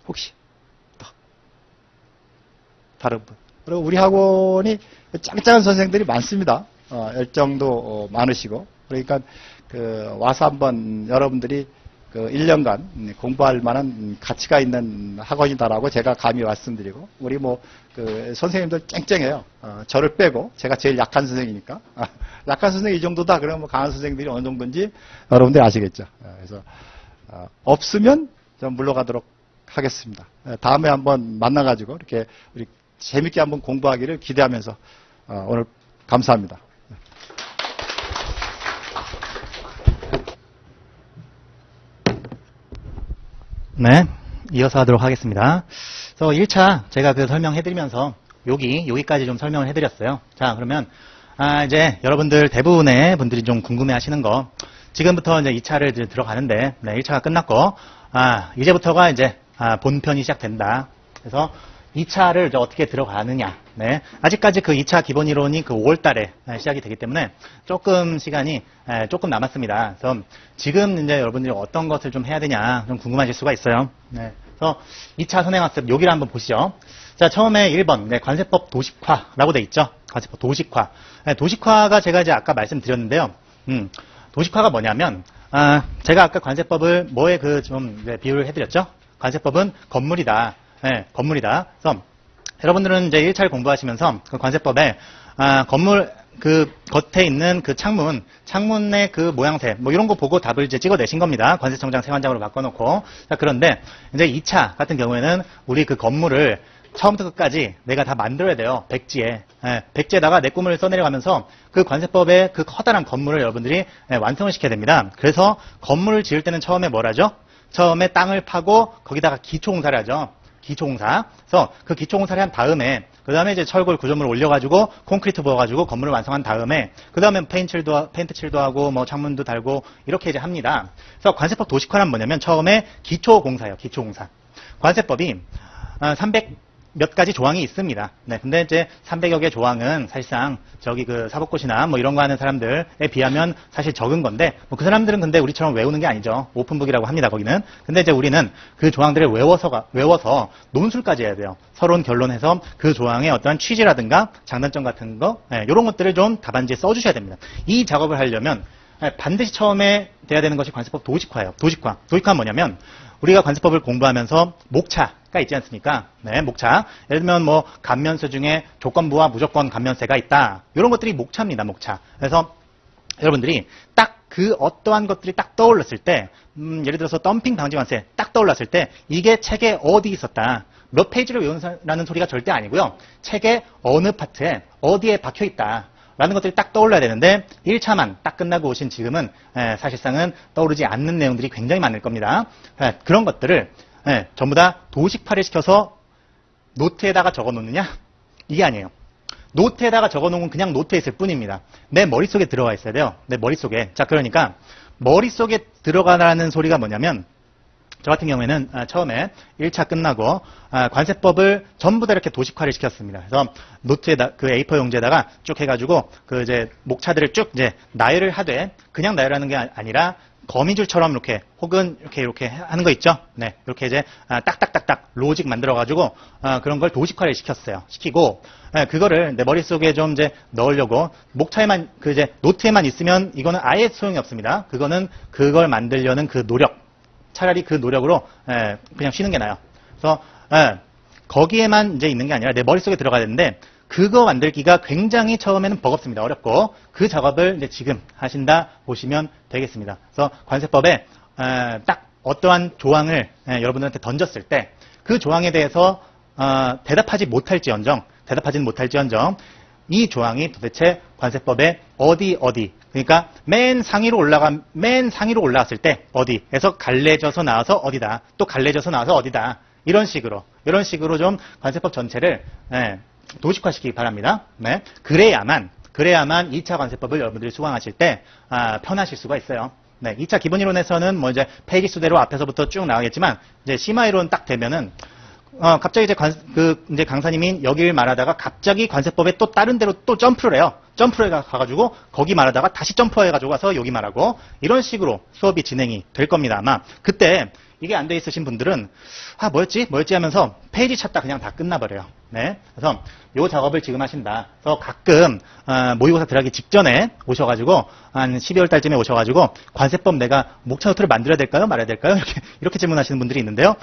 혹시 또 다른 분. 그리고 우리 학원이 짱짱한 선생들이 많습니다. 열정도 많으시고, 그러니까 와서 한번 여러분들이 1년간 공부할 만한 가치가 있는 학원이다라고 제가 감히 말씀드리고, 우리 선생님들 쨍쨍해요. 저를 빼고 제가 제일 약한 선생이니까. 약한 선생 이 정도다 그러면 강한 선생님들이 어느 정도인지 여러분들이 아시겠죠. 그래서 없으면 좀 물러가도록 하겠습니다. 다음에 한번 만나가지고 이렇게 우리 재밌게 한번 공부하기를 기대하면서 오늘 감사합니다. 네, 이어서 하도록 하겠습니다. 그래서 1차 제가 설명해드리면서 여기까지 좀 설명을 해드렸어요. 자, 그러면 이제 여러분들 대부분의 분들이 좀 궁금해하시는 거, 지금부터 이제 2차를 들어가는데, 네, 1차가 끝났고, 이제부터가 이제 본편이 시작된다. 그래서 2차를 어떻게 들어가느냐. 네. 아직까지 그 2차 기본 이론이 그 5월 달에 시작이 되기 때문에 조금 시간이 조금 남았습니다. 그래서 지금 이제 여러분들이 어떤 것을 좀 해야 되냐 좀 궁금하실 수가 있어요. 네. 그래서 2차 선행학습 여기를 한번 보시죠. 자, 처음에 1번 관세법 도식화라고 돼 있죠. 관세법 도식화. 도식화가 제가 이제 아까 말씀드렸는데요. 도식화가 뭐냐면 제가 아까 관세법을 뭐에 그 좀 비유를 해드렸죠. 관세법은 건물이다. 네, 건물이다. 그래서 여러분들은 이제 1차를 공부하시면서 그 관세법에 건물 그 겉에 있는 그 창문의 그 모양새 뭐 이런 거 보고 답을 이제 찍어내신 겁니다. 관세청장 세관장으로 바꿔놓고. 자, 그런데 이제 2차 같은 경우에는 우리 그 건물을 처음부터 끝까지 내가 다 만들어야 돼요. 백지에. 백지에다가 내 꿈을 써내려가면서 그 관세법의 그 커다란 건물을 여러분들이 완성을 시켜야 됩니다. 그래서 건물을 지을 때는 처음에 뭘 하죠? 처음에 땅을 파고 거기다가 기초공사를 하죠. 기초공사. 그래서 그 기초공사를 한 다음에 그 다음에 이제 철골 구조물을 올려가지고 콘크리트 부어가지고 건물을 완성한 다음에 그 다음에 페인트 칠도 하고 뭐 창문도 달고 이렇게 이제 합니다. 그래서 관세법 도식화는 뭐냐면 처음에 기초공사예요. 기초공사. 관세법이 300 몇 가지 조항이 있습니다. 네, 근데 이제 300여 개 조항은 사실상 저기 그 사법고시나 뭐 이런 거 하는 사람들에 비하면 사실 적은 건데, 뭐 그 사람들은 근데 우리처럼 외우는 게 아니죠. 오픈북이라고 합니다, 거기는. 근데 이제 우리는 그 조항들을 외워서 논술까지 해야 돼요. 서론 결론해서 그 조항의 어떠한 취지라든가 장단점 같은 거, 이런 것들을 좀 답안지에 써주셔야 됩니다. 이 작업을 하려면 반드시 처음에 돼야 되는 것이 관세법 도식화예요. 도식화는 뭐냐면 우리가 관세법을 공부하면서 목차가 있지 않습니까? 네, 목차. 예를 들면 뭐 감면세 중에 조건부와 무조건 감면세가 있다. 이런 것들이 목차입니다, 목차. 그래서 여러분들이 딱 그 어떠한 것들이 딱 떠올랐을 때, 예를 들어서 덤핑 방지 관세 딱 떠올랐을 때 이게 책에 어디 있었다. 몇 페이지를 외운다는 소리가 절대 아니고요. 책의 어느 파트에 어디에 박혀 있다. 라는 것들이 딱 떠올라야 되는데 1차만 딱 끝나고 오신 지금은 사실상은 떠오르지 않는 내용들이 굉장히 많을 겁니다. 그런 것들을 전부 다 도식화를 시켜서 노트에다가 적어놓느냐? 이게 아니에요. 노트에다가 적어놓으면 그냥 노트에 있을 뿐입니다. 내 머릿속에 들어와 있어야 돼요. 내 머릿속에. 자, 그러니까 머릿속에 들어가라는 소리가 뭐냐면 저 같은 경우에는 처음에 1차 끝나고 관세법을 전부 다 이렇게 도식화를 시켰습니다. 그래서 노트에다 그 A4 용지에다가 쭉 해가지고 그 이제 목차들을 쭉 이제 나열을 하되 그냥 나열하는 게 아니라 거미줄처럼 이렇게 혹은 이렇게 하는 거 있죠. 네, 이렇게 이제 딱딱딱딱 로직 만들어가지고 그런 걸 도식화를 시키고 그거를 내 머릿속에 좀 이제 넣으려고 목차에만 그 이제 노트에만 있으면 이거는 아예 소용이 없습니다. 그걸 만들려는 그 노력. 차라리 그 노력으로 그냥 쉬는 게 나아요. 그래서 거기에만 이제 있는 게 아니라 내 머릿속에 들어가야 되는데 그거 만들기가 굉장히 처음에는 버겁습니다. 어렵고 그 작업을 이제 지금 하신다 보시면 되겠습니다. 그래서 관세법에 딱 어떠한 조항을 여러분들한테 던졌을 때 그 조항에 대해서 대답하지는 못할지언정 이 조항이 도대체 관세법의 어디 그러니까 맨 상위로 올라갔을 때 어디에서 갈래져서 나와서 어디다 또 갈래져서 나와서 어디다 이런 식으로 좀 관세법 전체를 도식화시키기 바랍니다. 네. 그래야만 2차 관세법을 여러분들이 수강하실 때 편하실 수가 있어요. 네, 2차 기본 이론에서는 뭐 이제 페이지 수대로 앞에서부터 쭉 나가겠지만 이제 심화 이론 딱 되면은 갑자기 이제 강사님이 여기를 말하다가 갑자기 관세법에 또 다른 데로 또 점프를 해요. 점프를 가가지고 거기 말하다가 다시 점프해가지고 가서 여기 말하고 이런 식으로 수업이 진행이 될 겁니다. 아마 그때 이게 안 돼 있으신 분들은 뭐였지 하면서 페이지 찾다 그냥 다 끝나버려요. 네, 그래서 요 작업을 지금 하신다. 그래서 가끔 모의고사 들어가기 직전에 오셔가지고 한 12월 달쯤에 오셔가지고 관세법 내가 목차 노트를 만들어야 될까요? 말아야 될까요? 이렇게 질문하시는 분들이 있는데요.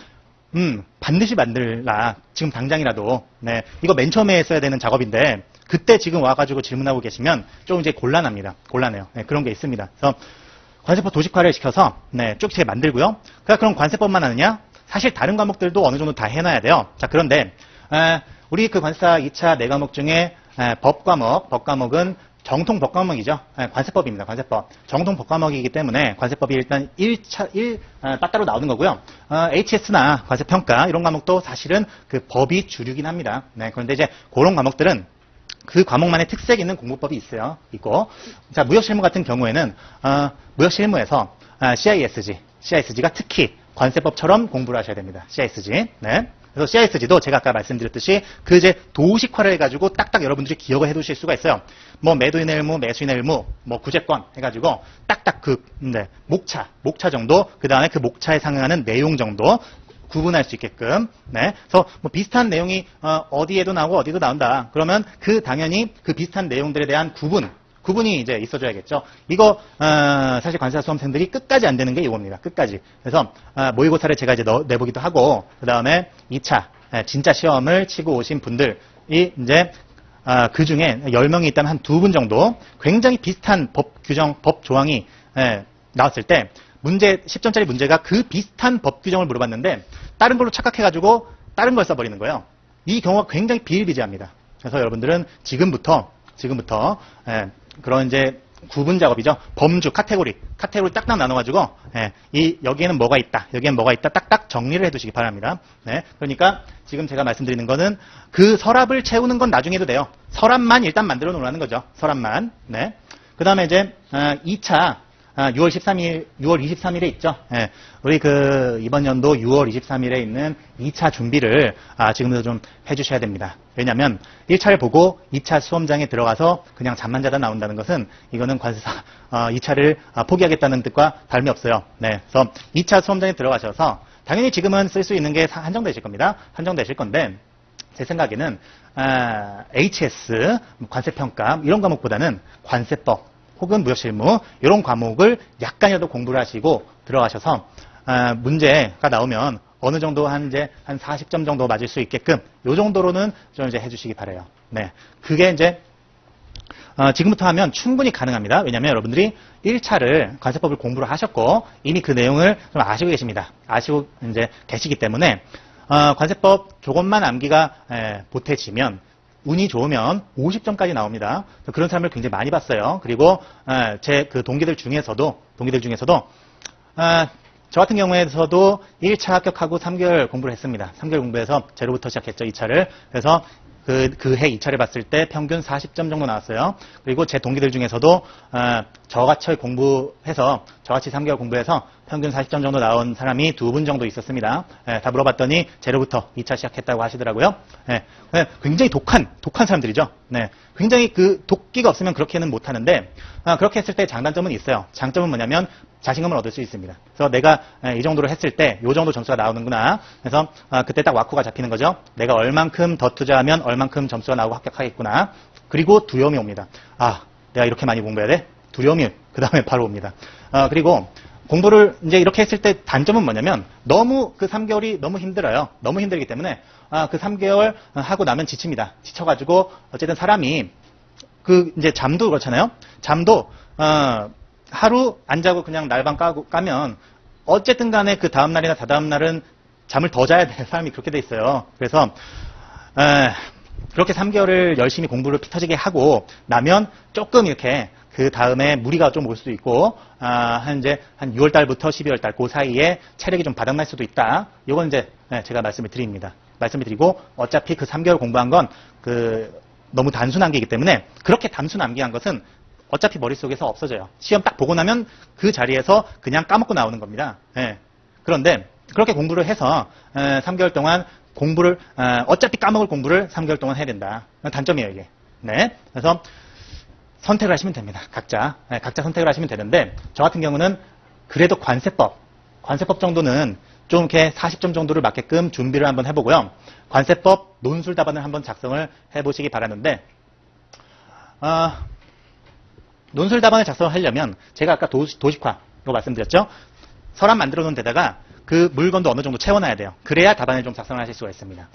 반드시 만들라. 지금 당장이라도. 네. 이거 맨 처음에 했어야 되는 작업인데, 그때 지금 와가지고 질문하고 계시면 좀 이제 곤란합니다. 곤란해요. 네, 그런 게 있습니다. 그래서 관세법 도식화를 시켜서, 네, 쭉 이렇게 만들고요. 그럼 관세법만 하느냐? 사실 다른 과목들도 어느 정도 다 해놔야 돼요. 자, 그런데, 우리 그 관사 2차 4과목 중에 법과목은 정통 법과목이죠. 관세법입니다. 관세법. 정통 법과목이기 때문에 관세법이 일단 따로 나오는 거고요. HS나 관세평가 이런 과목도 사실은 그 법이 주류긴 합니다. 네, 그런데 이제 그런 과목들은 그 과목만의 특색 있는 공부법이 있고. 자, 무역실무 같은 경우에는 무역실무에서 CISG가 특히 관세법처럼 공부를 하셔야 됩니다. CISG. 네. 그래서 CISG도 제가 아까 말씀드렸듯이 그 이제 도식화를 해가지고 딱딱 여러분들이 기억을 해두실 수가 있어요. 뭐 매도인의 의무, 매수인의 의무, 뭐 구제권 해가지고 딱딱 그 목차 정도, 그 다음에 그 목차에 상응하는 내용 정도 구분할 수 있게끔. 네. 그래서 뭐 비슷한 내용이 어디에도 나오고 어디도 나온다. 그러면 그 당연히 그 비슷한 내용들에 대한 구분이 이제 있어줘야겠죠. 이거 사실 관세사 수험생들이 끝까지 안 되는 게 이겁니다. 끝까지. 그래서 모의고사를 제가 이제 내보기도 하고 그 다음에 2차 진짜 시험을 치고 오신 분들이 이제 그 중에 10명이 있다면 한 2분 정도 굉장히 비슷한 법 규정, 법 조항이 나왔을 때 10점짜리 문제가 그 비슷한 법 규정을 물어봤는데 다른 걸로 착각해가지고 다른 걸 써버리는 거예요. 이 경우가 굉장히 비일비재합니다. 그래서 여러분들은 지금부터 그런 이제 구분 작업이죠. 범주, 카테고리 딱딱 나눠가지고 여기에는 뭐가 있다, 여기에는 뭐가 있다 딱딱 정리를 해두시기 바랍니다. 네, 그러니까 지금 제가 말씀드리는 거는 그 서랍을 채우는 건 나중에 해도 돼요. 서랍만 일단 만들어 놓으라는 거죠. 서랍만. 네. 그 다음에 이제 2차 6월 23일에 있죠. 예, 우리 이번 연도 6월 23일에 있는 2차 준비를 지금부터 좀 해주셔야 됩니다. 왜냐하면 1차를 보고 2차 수험장에 들어가서 그냥 잠만 자다 나온다는 것은 이거는 관세사 2차를 포기하겠다는 뜻과 다름이 없어요. 네, 그래서 2차 수험장에 들어가셔서 당연히 지금은 쓸 수 있는 게 한정되실 겁니다. 한정되실 건데 제 생각에는 HS, 관세평가 이런 과목보다는 관세법 혹은 무역실무 이런 과목을 약간이라도 공부를 하시고 들어가셔서 문제가 나오면 어느 정도 한 40점 정도 맞을 수 있게끔 요 정도로는 좀 이제 해주시기 바래요. 네, 그게 이제 지금부터 하면 충분히 가능합니다. 왜냐하면 여러분들이 1차를 관세법을 공부를 하셨고 이미 그 내용을 좀 아시고 계십니다. 아시고 이제 계시기 때문에 관세법 조금만 암기가 보태지면 운이 좋으면 50점까지 나옵니다. 그런 사람을 굉장히 많이 봤어요. 그리고 제 그 동기들 중에서도 저 같은 경우에서도 1차 합격하고 3개월 공부를 했습니다. 3개월 공부해서 제로부터 시작했죠. 2차를. 그래서 그 해 2차를 봤을 때 평균 40점 정도 나왔어요. 그리고 제 동기들 중에서도 저같이 공부해서 저같이 3개월 공부해서 평균 40점 정도 나온 사람이 2분 정도 있었습니다. 다 물어봤더니 제로부터 2차 시작했다고 하시더라고요. 굉장히 독한 사람들이죠. 네, 굉장히 그 도끼가 없으면 그렇게는 못하는데 그렇게 했을 때 장단점은 있어요. 장점은 뭐냐면 자신감을 얻을 수 있습니다. 그래서 내가 이 정도로 했을 때 이 정도 점수가 나오는구나. 그래서 그때 딱 와꾸가 잡히는 거죠. 내가 얼만큼 더 투자하면 얼만큼 점수가 나오고 합격하겠구나. 그리고 두려움이 옵니다. 내가 이렇게 많이 공부해야 돼? 두려움이 그 다음에 바로 옵니다. 그리고 공부를 이제 이렇게 했을 때 단점은 뭐냐면 너무 그 3개월이 너무 힘들어요. 너무 힘들기 때문에 그 3개월 하고 나면 지칩니다. 지쳐가지고 어쨌든 사람이 이제 잠도 그렇잖아요. 잠도 하루 안 자고 그냥 날밤 까면 어쨌든 간에 그 다음날이나 다다음날은 잠을 더 자야 돼. 사람이 그렇게 돼 있어요. 그래서 그렇게 3개월을 열심히 공부를 피 터지게 하고 나면 조금 이렇게 그 다음에 무리가 좀 올 수도 있고 한 6월 달부터 12월 달 그 사이에 체력이 좀 바닥날 수도 있다. 이건 이제 제가 말씀을 드립니다. 말씀을 드리고 어차피 그 3개월 공부한 건 너무 단순 암기이기 때문에 그렇게 단순 암기한 것은 어차피 머릿속에서 없어져요. 시험 딱 보고 나면 그 자리에서 그냥 까먹고 나오는 겁니다. 그런데 그렇게 공부를 해서 3개월 동안 공부를 어차피 까먹을 공부를 3개월 동안 해야 된다. 단점이에요, 이게. 네. 그래서 선택을 하시면 됩니다. 각자 선택을 하시면 되는데 저 같은 경우는 그래도 관세법 정도는 좀 이렇게 40점 정도를 맞게끔 준비를 한번 해보고요. 관세법 논술 답안을 한번 작성을 해보시기 바라는데 논술 답안을 작성을 하려면 제가 아까 도식화 이거 말씀드렸죠. 서랍 만들어 놓은 데다가 그 물건도 어느 정도 채워놔야 돼요. 그래야 답안을 좀 작성을 하실 수가 있습니다.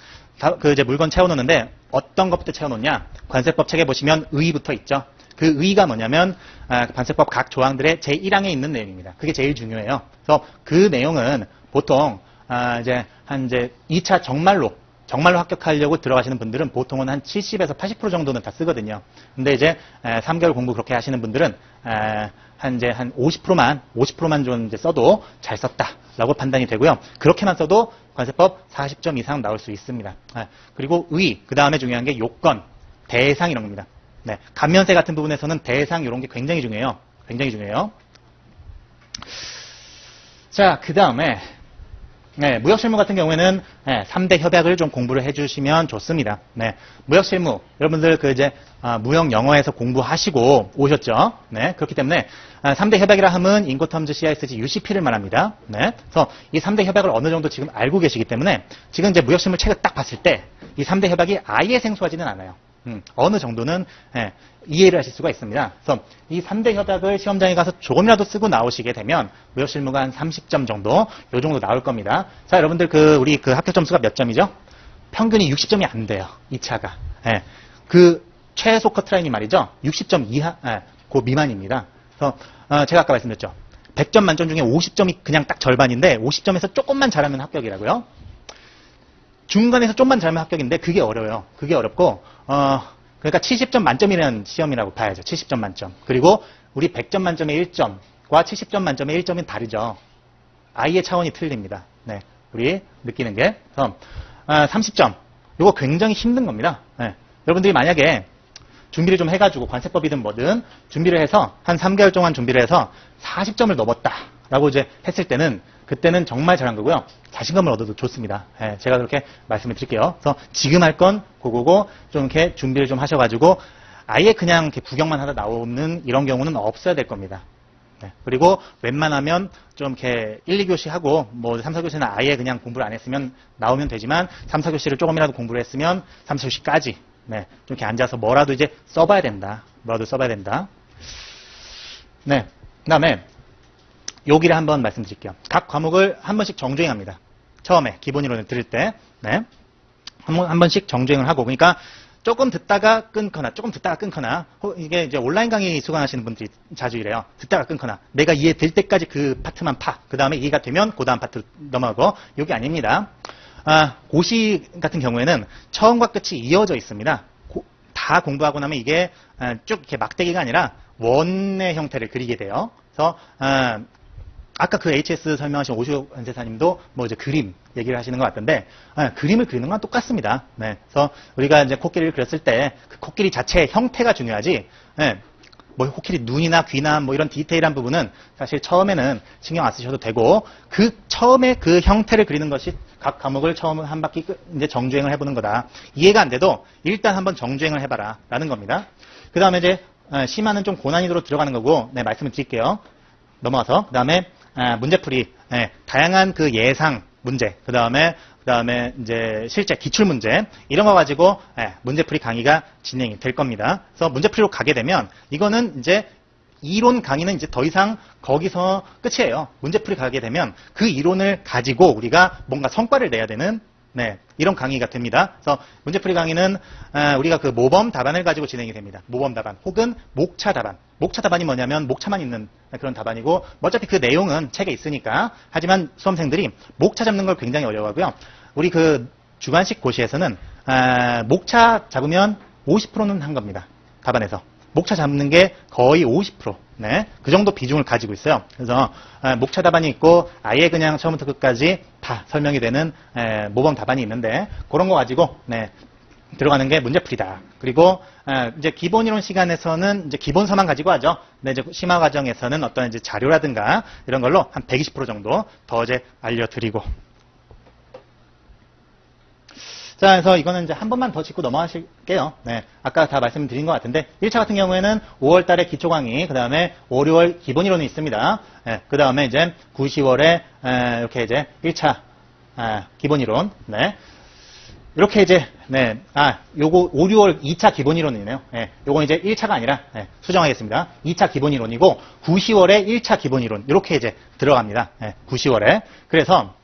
이제 물건 채워놓는데 어떤 것부터 채워놓냐? 관세법 책에 보시면 의의부터 있죠. 그 의의가 뭐냐면 관세법 각 조항들의 제1항에 있는 내용입니다. 그게 제일 중요해요. 그래서 그 내용은 보통 이제 2차 정말로 합격하려고 들어가시는 분들은 보통은 한 70에서 80% 정도는 다 쓰거든요. 근데 이제 3개월 공부 그렇게 하시는 분들은 한 50%만 좀 이제 써도 잘 썼다라고 판단이 되고요. 그렇게만 써도 관세법 40점 이상 나올 수 있습니다. 그리고 그 다음에 중요한 게 요건, 대상 이런 겁니다. 네, 감면세 같은 부분에서는 대상 이런 게 굉장히 중요해요. 굉장히 중요해요. 자, 그 다음에 네, 무역실무 같은 경우에는 3대 협약을 좀 공부를 해주시면 좋습니다. 네, 무역실무 여러분들 그 이제 무역 영어에서 공부하시고 오셨죠? 네, 그렇기 때문에 3대 협약이라 함은 인코텀즈 CISG UCP를 말합니다. 네, 그래서 이 3대 협약을 어느 정도 지금 알고 계시기 때문에 지금 이제 무역실무 책을 딱 봤을 때 이 3대 협약이 아예 생소하지는 않아요. 어느 정도는 이해를 하실 수가 있습니다. 그래서 이 3대 협약을 시험장에 가서 조금이라도 쓰고 나오시게 되면 무역실무가 한 30점 정도, 요 정도 나올 겁니다. 자, 여러분들 우리 그 합격 점수가 몇 점이죠? 평균이 60점이 안 돼요. 2차가. 그 최소 커트라인이 말이죠. 60점 이하, 그 미만입니다. 그래서 제가 아까 말씀드렸죠. 100점 만점 중에 50점이 그냥 딱 절반인데 50점에서 조금만 잘하면 합격이라고요. 중간에서 좀만 잘하면 합격인데 그게 어려워요. 그게 어렵고 그러니까 70점 만점이라는 시험이라고 봐야죠. 70점 만점. 그리고 우리 100점 만점에 1점과 70점 만점에 1점은 다르죠. 아예 차원이 틀립니다. 네, 우리 느끼는 게. 그래서 30점. 이거 굉장히 힘든 겁니다. 네. 여러분들이 만약에 준비를 좀 해가지고 관세법이든 뭐든 준비를 해서 한 3개월 동안 준비를 해서 40점을 넘었다라고 이제 했을 때는 그때는 정말 잘한 거고요. 자신감을 얻어도 좋습니다. 제가 그렇게 말씀을 드릴게요. 그래서 지금 할 건 그거고 좀 이렇게 준비를 좀 하셔가지고 아예 그냥 이렇게 구경만 하다 나오는 이런 경우는 없어야 될 겁니다. 네. 그리고 웬만하면 좀 이렇게 1, 2교시 하고 뭐 3, 4교시는 아예 그냥 공부를 안 했으면 나오면 되지만 3, 4교시를 조금이라도 공부를 했으면 3, 4교시까지 네. 좀 이렇게 앉아서 뭐라도 이제 써봐야 된다. 뭐라도 써봐야 된다. 네. 그 다음에 여기를 한번 말씀드릴게요. 각 과목을 한 번씩 정주행합니다. 처음에 기본 이론을 들을 때, 네. 한 번씩 정주행을 하고, 그러니까 조금 듣다가 끊거나, 이게 이제 온라인 강의 수강하시는 분들이 자주 이래요. 듣다가 끊거나, 내가 이해될 때까지 그 파트만 그 다음에 이해가 되면 그 다음 파트 넘어가고, 여기 아닙니다. 고시 같은 경우에는 처음과 끝이 이어져 있습니다. 다 공부하고 나면 이게 쭉 이렇게 막대기가 아니라 원의 형태를 그리게 돼요. 그래서 아까 그 HS 설명하신 오시오 관세사님도 뭐 이제 그림 얘기를 하시는 것 같던데 그림을 그리는 건 똑같습니다. 네, 그래서 우리가 이제 코끼리를 그렸을 때 그 코끼리 자체의 형태가 중요하지. 네, 뭐 코끼리 눈이나 귀나 뭐 이런 디테일한 부분은 사실 처음에는 신경 안 쓰셔도 되고 그 처음에 그 형태를 그리는 것이 각 과목을 처음 한 바퀴 이제 정주행을 해보는 거다. 이해가 안 돼도 일단 한번 정주행을 해봐라라는 겁니다. 그 다음에 이제 심화는 좀 고난이도로 들어가는 거고 네, 말씀을 드릴게요. 넘어와서 그 다음에 문제풀이, 다양한 그 예상 문제, 그 다음에 이제 실제 기출 문제 이런 거 가지고 문제풀이 강의가 진행이 될 겁니다. 그래서 문제풀이로 가게 되면 이거는 이제 이론 강의는 이제 더 이상 거기서 끝이에요. 문제풀이 가게 되면 그 이론을 가지고 우리가 뭔가 성과를 내야 되는 이런 강의가 됩니다. 그래서 문제풀이 강의는 우리가 그 모범 답안을 가지고 진행이 됩니다. 모범 답안 혹은 목차 답안. 목차 답안이 뭐냐면 목차만 있는 그런 답안이고 어차피 그 내용은 책에 있으니까. 하지만 수험생들이 목차 잡는 걸 굉장히 어려워하고요. 우리 그 주관식 고시에서는 목차 잡으면 50%는 한 겁니다. 답안에서. 목차 잡는 게 거의 50%. 네, 그 정도 비중을 가지고 있어요. 그래서 목차 답안이 있고 아예 그냥 처음부터 끝까지 다 설명이 되는 모범 답안이 있는데 그런 거 가지고 들어가는 게 문제풀이다. 그리고 이제 기본 이론 시간에서는 이제 기본서만 가지고 하죠. 근데 이제 심화 과정에서는 어떤 이제 자료라든가 이런 걸로 한 120% 정도 더 이제 알려드리고. 자, 그래서 이거는 이제 한 번만 더 짚고 넘어가실게요. 네. 아까 다 말씀드린 것 같은데, 1차 같은 경우에는 5월 달에 기초 강의, 그 다음에 5, 6월 기본 이론이 있습니다. 그 다음에 이제 9, 10월에, 이렇게 이제 1차, 기본 이론, 이렇게 이제, 요거 5, 6월 2차 기본 이론이네요. 요건 이제 1차가 아니라, 수정하겠습니다. 2차 기본 이론이고, 9, 10월에 1차 기본 이론, 이렇게 이제 들어갑니다. 9, 10월에. 그래서,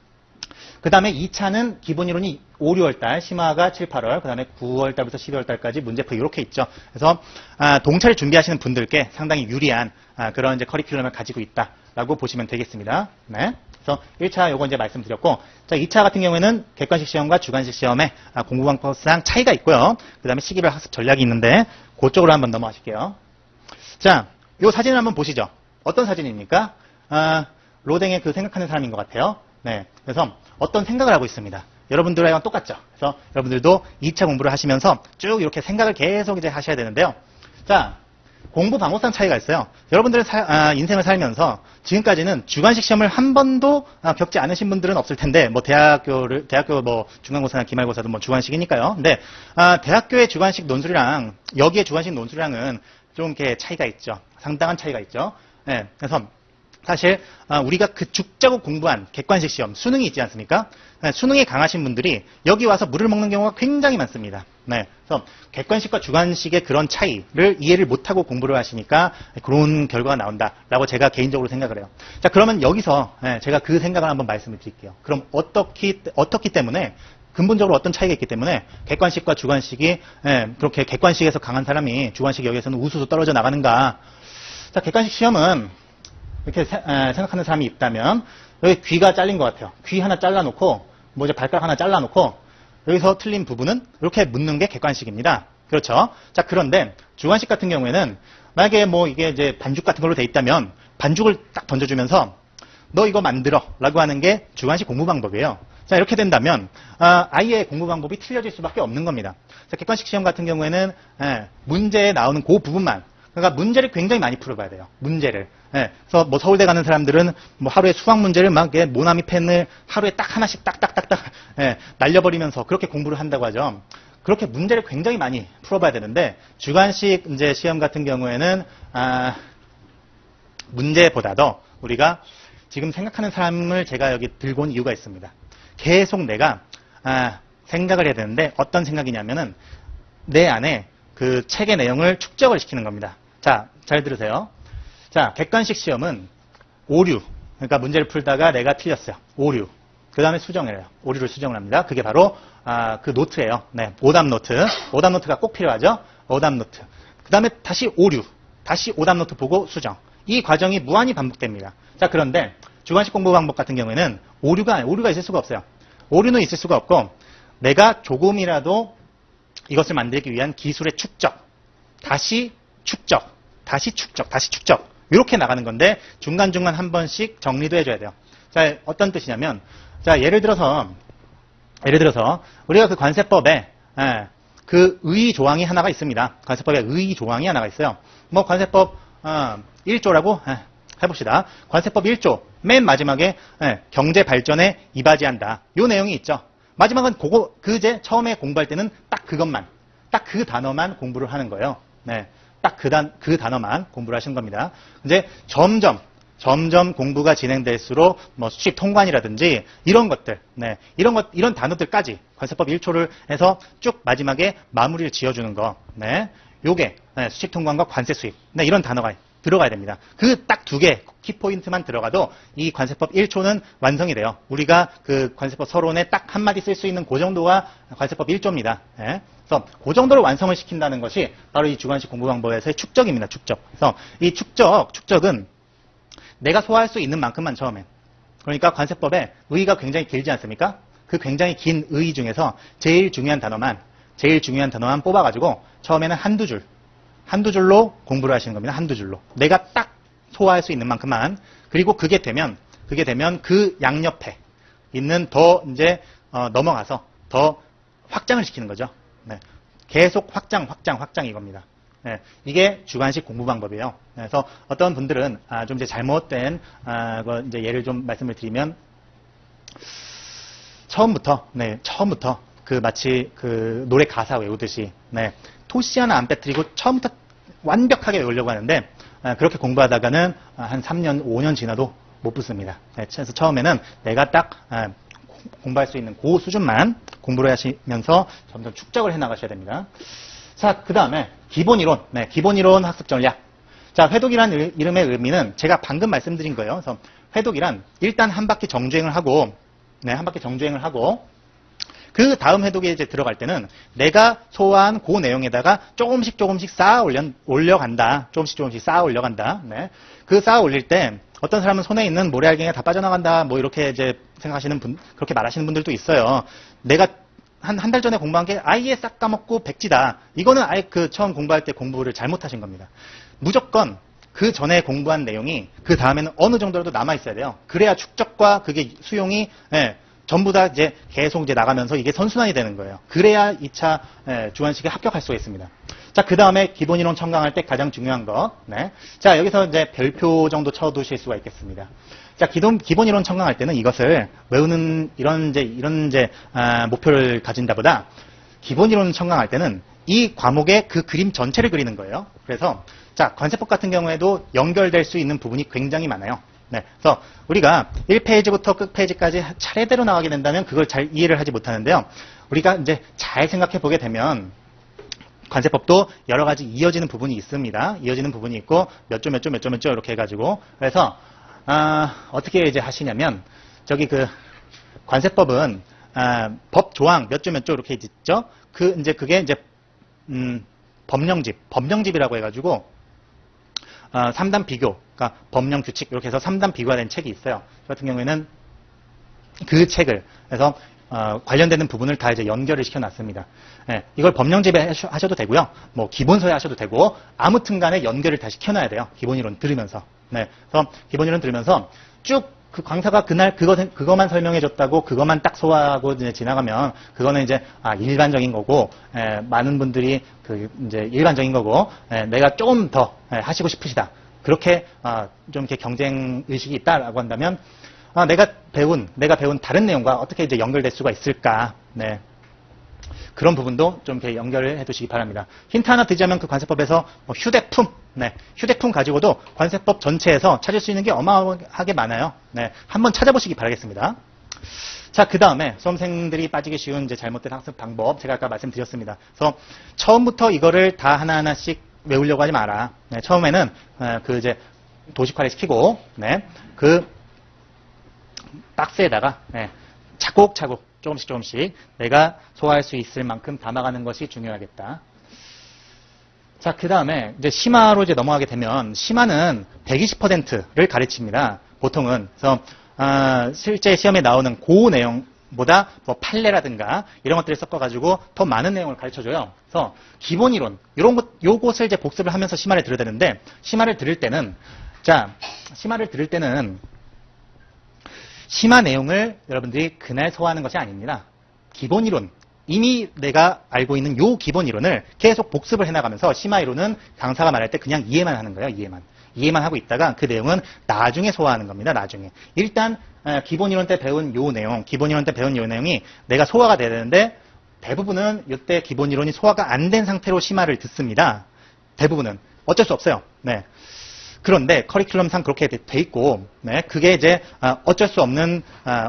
그 다음에 2차는 기본 이론이 5, 6월 달, 심화가 7, 8월, 그 다음에 9월 달부터 12월 달까지 문제풀이 이렇게 있죠. 그래서 동차를 준비하시는 분들께 상당히 유리한 그런 이제 커리큘럼을 가지고 있다라고 보시면 되겠습니다. 네. 그래서 1차 요거 이제 말씀드렸고, 자 2차 같은 경우에는 객관식 시험과 주관식 시험의 공부방 코스랑 차이가 있고요. 그 다음에 시기별 학습 전략이 있는데 그쪽으로 한번 넘어가실게요. 자, 요 사진을 한번 보시죠. 어떤 사진입니까? 로댕의 그 생각하는 사람인 것 같아요. 네. 그래서 어떤 생각을 하고 있습니다. 여러분들이랑 똑같죠. 그래서 여러분들도 2차 공부를 하시면서 쭉 이렇게 생각을 계속 이제 하셔야 되는데요. 자, 공부 방법상 차이가 있어요. 여러분들은 인생을 살면서 지금까지는 주관식 시험을 한 번도 겪지 않으신 분들은 없을 텐데, 뭐 대학교 뭐 중간고사나 기말고사도 뭐 주관식이니까요. 근데 대학교의 주관식 논술이랑 여기의 주관식 논술이랑은 좀 이렇게 차이가 있죠. 상당한 차이가 있죠. 네, 그래서 사실 우리가 그 죽자고 공부한 객관식 시험, 수능이 있지 않습니까? 네, 수능에 강하신 분들이 여기 와서 물을 먹는 경우가 굉장히 많습니다. 네, 그래서 객관식과 주관식의 그런 차이를 이해를 못하고 공부를 하시니까 그런 결과가 나온다라고 제가 개인적으로 생각을 해요. 자, 그러면 여기서 제가 그 생각을 한번 말씀을 드릴게요. 그럼 어떻기 때문에 근본적으로 어떤 차이가 있기 때문에 객관식과 주관식이 그렇게 객관식에서 강한 사람이 주관식 여기에서는 우수수 떨어져 나가는가? 자, 객관식 시험은 이렇게 생각하는 사람이 있다면 여기 귀가 잘린 것 같아요. 귀 하나 잘라놓고 뭐 이제 발가락 하나 잘라놓고 여기서 틀린 부분은 이렇게 묻는 게 객관식입니다. 그렇죠? 자, 그런데 주관식 같은 경우에는 만약에 뭐 이게 이제 반죽 같은 걸로 돼 있다면 반죽을 딱 던져주면서 너 이거 만들어라고 하는 게 주관식 공부 방법이에요. 자, 이렇게 된다면 아예 공부 방법이 틀려질 수밖에 없는 겁니다. 자, 객관식 시험 같은 경우에는 문제에 나오는 그 부분만, 그러니까 문제를 굉장히 많이 풀어봐야 돼요. 문제를. 그래서 뭐 서울대 가는 사람들은 뭐 하루에 수학 문제를 막 모나미 펜을 하루에 딱 하나씩 딱딱딱딱 날려버리면서 그렇게 공부를 한다고 하죠. 그렇게 문제를 굉장히 많이 풀어봐야 되는데 주관식 이제 시험 같은 경우에는 문제보다도 우리가 지금 생각하는 사람을 제가 여기 들고 온 이유가 있습니다. 계속 내가 생각을 해야 되는데 어떤 생각이냐면은 내 안에 그 책의 내용을 축적을 시키는 겁니다. 자, 잘 들으세요. 자, 객관식 시험은 오류. 그러니까 문제를 풀다가 내가 틀렸어요. 오류. 그 다음에 수정을 해요. 오류를 수정을 합니다. 그게 바로 그 노트예요. 네, 오답 노트. 오답 노트가 꼭 필요하죠. 오답 노트. 그 다음에 다시 오류. 다시 오답 노트 보고 수정. 이 과정이 무한히 반복됩니다. 자, 그런데 주관식 공부 방법 같은 경우에는 오류가 있을 수가 없어요. 오류는 있을 수가 없고 내가 조금이라도 이것을 만들기 위한 기술의 축적, 다시 축적, 다시 축적, 다시 축적 이렇게 나가는 건데 중간중간 한 번씩 정리도 해줘야 돼요. 자, 어떤 뜻이냐면 자, 예를 들어서 우리가 그 관세법에 그 의의 조항이 하나가 있습니다. 관세법에 의의 조항이 하나가 있어요. 뭐 관세법 1조라고 해봅시다. 관세법 1조 맨 마지막에 경제 발전에 이바지한다. 요 내용이 있죠. 마지막은 그제 처음에 공부할 때는 딱 그것만, 딱 그 단어만 공부를 하는 거예요. 네, 딱 그 단어만 공부를 하시는 겁니다. 이제 점점 공부가 진행될수록 뭐 수식 통관이라든지 이런 것들, 네, 이런 단어들까지 관세법 1조를 해서 쭉 마지막에 마무리를 지어주는 거, 네, 요게 수식 통관과 관세 수입, 네, 이런 단어가 들어가야 됩니다. 그 딱 두 개 키포인트만 들어가도 이 관세법 1조는 완성이 돼요. 우리가 그 관세법 서론에 딱 한마디 쓸 수 있는 그 정도가 관세법 1조입니다. 예? 그래서 그 정도로 완성을 시킨다는 것이 바로 이 주관식 공부 방법에서의 축적입니다. 축적. 그래서 이 축적은 내가 소화할 수 있는 만큼만 처음엔. 그러니까 관세법에 의의가 굉장히 길지 않습니까? 그 굉장히 긴 의의 중에서 제일 중요한 단어만 뽑아가지고 처음에는 한두 줄로 공부를 하시는 겁니다. 한두 줄로. 내가 딱 소화할 수 있는 만큼만. 그리고 그게 되면 그 양옆에 있는 더 이제 넘어가서 더 확장을 시키는 거죠. 네. 계속 확장 이겁니다. 네. 이게 주관식 공부 방법이에요. 그래서 어떤 분들은 좀 이제 잘못된 이제 예를 좀 말씀을 드리면 처음부터 그 마치 그 노래 가사 외우듯이 토시 하나 안 빼뜨리고 처음부터 완벽하게 외우려고 하는데 그렇게 공부하다가는 한 3년, 5년 지나도 못 붙습니다. 그래서 처음에는 내가 딱 공부할 수 있는 그 수준만 공부를 하시면서 점점 축적을 해나가셔야 됩니다. 자, 그 다음에 기본이론, 기본이론 학습 전략. 자, 회독이란 이름의 의미는 제가 방금 말씀드린 거예요. 그래서 회독이란 일단 한 바퀴 정주행을 하고, 그 다음 회독에 이제 들어갈 때는 내가 소화한 그 내용에다가 조금씩 쌓아 올려간다. 조금씩 쌓아 올려간다. 네. 그 쌓아 올릴 때 어떤 사람은 손에 있는 모래알갱이가 다 빠져나간다. 뭐 이렇게 이제 생각하시는 그렇게 말하시는 분들도 있어요. 내가 한 달 전에 공부한 게 아예 싹 까먹고 백지다. 이거는 아예 그 처음 공부할 때 공부를 잘못하신 겁니다. 무조건 그 전에 공부한 내용이 그 다음에는 어느 정도라도 남아 있어야 돼요. 그래야 축적과 그게 수용이 전부 다 이제 계속 이제 나가면서 이게 선순환이 되는 거예요. 그래야 2차 주관식에 합격할 수가 있습니다. 자, 그 다음에 기본 이론 청강할 때 가장 중요한 것. 네. 자, 여기서 이제 별표 정도 쳐두실 수가 있겠습니다. 자, 기본 이론 청강할 때는 이것을 외우는 이런 목표를 가진다보다 기본 이론 청강할 때는 이 과목의 그 그림 전체를 그리는 거예요. 그래서 자, 관세법 같은 경우에도 연결될 수 있는 부분이 굉장히 많아요. 네. 그래서 우리가 1페이지부터 끝페이지까지 차례대로 나가게 된다면 그걸 잘 이해를 하지 못하는데요. 우리가 이제 잘 생각해 보게 되면 관세법도 여러 가지 이어지는 부분이 있습니다. 이어지는 부분이 있고 몇 조 이렇게 해가지고 그래서 어떻게 이제 하시냐면 저기 그 관세법은 법 조항 몇 조 이렇게 있죠. 그게 이제 법령집이라고 해가지고 3단 비교, 그러니까 법령 규칙 이렇게 해서 3단 비교가 된 책이 있어요. 저 같은 경우에는 그 책을 해서 관련되는 부분을 다 이제 연결을 시켜놨습니다. 예, 이걸 법령집에 하셔도 되고요. 뭐 기본서에 하셔도 되고 아무튼간에 연결을 다 시켜놔야 돼요. 기본 이론 들으면서. 네, 그래서 기본 이론 들으면서 쭉 그 강사가 그날 그거만 설명해줬다고 그것만 딱 소화하고 이제 지나가면 그거는 이제 일반적인 거고 많은 분들이 이제 일반적인 거고 내가 좀 더 하시고 싶으시다. 그렇게 좀 이렇게 경쟁 의식이 있다라고 한다면 내가 배운 다른 내용과 어떻게 이제 연결될 수가 있을까? 네. 그런 부분도 좀 이렇게 연결을 해 두시기 바랍니다. 힌트 하나 드리자면 그 관세법에서 뭐 휴대품, 휴대품 가지고도 관세법 전체에서 찾을 수 있는 게 어마어마하게 많아요. 네. 한번 찾아보시기 바라겠습니다. 자, 그 다음에 수험생들이 빠지기 쉬운 이제 잘못된 학습 방법 제가 아까 말씀드렸습니다. 그래서 처음부터 이거를 다 하나하나씩 외우려고 하지 마라. 네. 처음에는 그 이제 도식화를 시키고, 그 박스에다가 차곡차곡 조금씩 내가 소화할 수 있을 만큼 담아가는 것이 중요하겠다. 자, 그 다음에 이제 심화로 이제 넘어가게 되면 심화는 120%를 가르칩니다. 보통은. 그래서 실제 시험에 나오는 그 내용보다 뭐 판례라든가 이런 것들을 섞어가지고 더 많은 내용을 가르쳐줘요. 그래서 기본 이론 요것을 이제 복습을 하면서 심화를 들어야 되는데 심화를 들을 때는 심화 내용을 여러분들이 그날 소화하는 것이 아닙니다. 기본 이론, 이미 내가 알고 있는 요 기본 이론을 계속 복습을 해나가면서 심화 이론은 강사가 말할 때 그냥 이해만 하는 거예요. 이해만 하고 있다가 그 내용은 나중에 소화하는 겁니다. 나중에. 일단 기본 이론 때 배운 요 내용이 내가 소화가 돼야 되는데 대부분은 이때 기본 이론이 소화가 안 된 상태로 심화를 듣습니다. 대부분은. 어쩔 수 없어요. 네. 그런데 커리큘럼상 그렇게 돼 있고, 그게 이제 어쩔 수 없는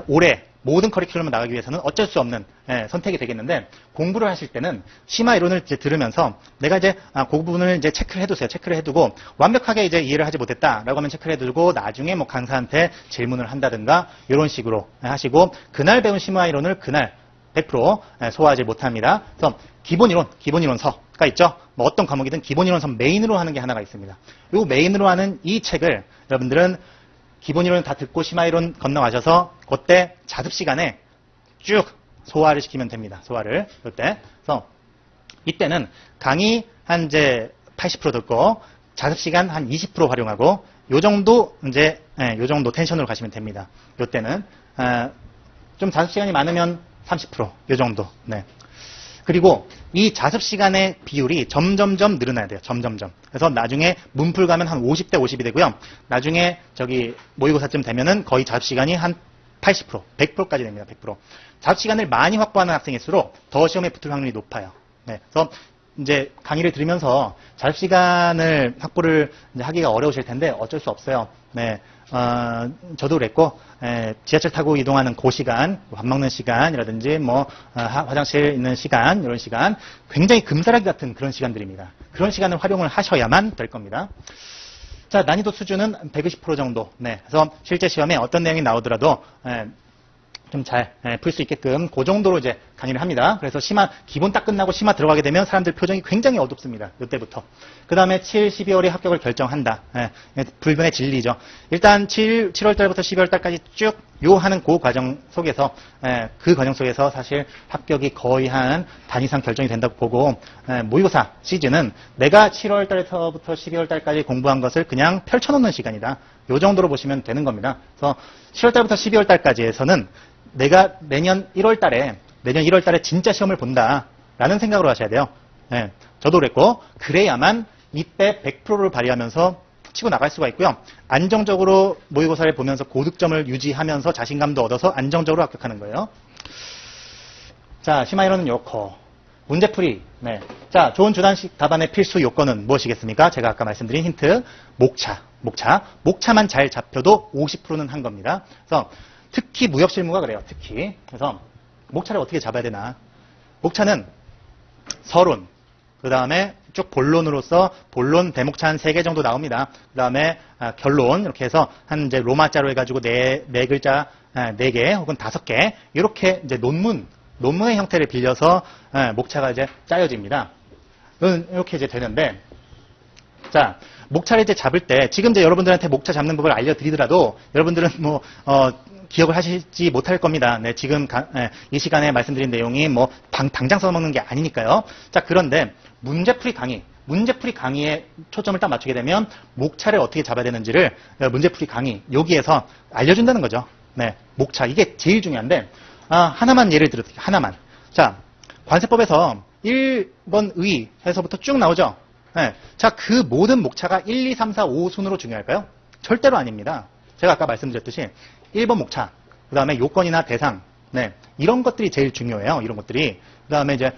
올해 모든 커리큘럼을 나가기 위해서는 어쩔 수 없는 선택이 되겠는데 공부를 하실 때는 심화 이론을 이제 들으면서 내가 이제 그 부분을 이제 체크를 해두세요. 체크를 해두고 완벽하게 이제 이해를 하지 못했다라고 하면 체크를 해두고 나중에 뭐 강사한테 질문을 한다든가 이런 식으로 하시고 그날 배운 심화 이론을 그날 100% 소화하지 못합니다. 그래서 기본 이론서가 있죠. 뭐 어떤 과목이든 기본 이론서 메인으로 하는 게 하나가 있습니다. 이 메인으로 하는 이 책을 여러분들은 기본 이론 다 듣고 심화 이론 건너가셔서 그때 자습 시간에 쭉 소화를 시키면 됩니다. 소화를 그때. 그래서 이때는 강의 한 이제 80% 듣고 자습 시간 한 20% 활용하고 요 정도 이제 요 정도 텐션으로 가시면 됩니다. 요때는 좀 자습 시간이 많으면 30% 요 정도. 네. 그리고 이 자습 시간의 비율이 점점점 늘어나야 돼요. 점점점. 그래서 나중에 문풀 가면 한 50대 50이 되고요. 나중에 저기 모의고사쯤 되면은 거의 자습 시간이 한 80%, 100%까지 됩니다. 100%. 자습 시간을 많이 확보하는 학생일수록 더 시험에 붙을 확률이 높아요. 네. 그래서 이제 강의를 들으면서 자습 시간을 확보를 이제 하기가 어려우실 텐데 어쩔 수 없어요. 네. 저도 그랬고, 지하철 타고 이동하는 그 시간, 밥 먹는 시간이라든지, 뭐, 화장실 있는 시간, 이런 시간, 굉장히 금사라기 같은 그런 시간들입니다. 그런 시간을 활용을 하셔야만 될 겁니다. 자, 난이도 수준은 120% 정도. 네. 그래서 실제 시험에 어떤 내용이 나오더라도, 좀 잘 풀 수 있게끔 그 정도로 이제 강의를 합니다. 그래서 심화 기본 딱 끝나고 심화 들어가게 되면 사람들 표정이 굉장히 어둡습니다. 이때부터. 그 다음에 7, 12월에 합격을 결정한다. 불변의 진리죠. 일단 7월 달부터 12월 달까지 쭉 요 하는 그 과정 속에서 그 과정 속에서 사실 합격이 거의 한 반 이상 결정이 된다고 보고 모의고사 시즌은 내가 7월 달서부터 12월 달까지 공부한 것을 그냥 펼쳐놓는 시간이다. 요 정도로 보시면 되는 겁니다. 그래서 7월 달부터 12월 달까지에서는 내가 내년 1월 달에 진짜 시험을 본다라는 생각으로 하셔야 돼요. 저도 그랬고, 그래야만 이때 100%를 발휘하면서 치고 나갈 수가 있고요. 안정적으로 모의고사를 보면서 고득점을 유지하면서 자신감도 얻어서 안정적으로 합격하는 거예요. 자, 심화이론은 요코. 문제풀이. 네. 자, 좋은 주관식 답안의 필수 요건은 무엇이겠습니까? 제가 아까 말씀드린 힌트. 목차만 잘 잡혀도 50%는 한 겁니다. 그래서 특히 무역실무가 그래요. 특히. 그래서 목차를 어떻게 잡아야 되나? 목차는 서론, 그 다음에 쭉 본론으로서 본론 대목차 한 3개 정도 나옵니다. 그 다음에 결론 이렇게 해서 한 이제 로마자로 해가지고 네 글자 4개 혹은 5개 이렇게 이제 논문의 형태를 빌려서 목차가 이제 짜여집니다. 이렇게 이제 되는데, 자, 목차를 이제 잡을 때 지금 이제 여러분들한테 목차 잡는 법을 알려드리더라도 여러분들은 뭐 기억을 하시지 못할 겁니다. 네, 지금 이 시간에 말씀드린 내용이 뭐 당장 써먹는 게 아니니까요. 자, 그런데 문제풀이 강의에 초점을 딱 맞추게 되면 목차를 어떻게 잡아야 되는지를 문제풀이 강의 여기에서 알려준다는 거죠. 네, 목차 이게 제일 중요한데 하나만 예를 들어드릴게요. 하나만. 자, 관세법에서 1번 의에서부터 쭉 나오죠. 네, 자, 그 모든 목차가 1, 2, 3, 4, 5 순으로 중요할까요? 절대로 아닙니다. 제가 아까 말씀드렸듯이 1번 목차, 그 다음에 요건이나 대상, 네, 이런 것들이 제일 중요해요. 이런 것들이. 그 다음에 이제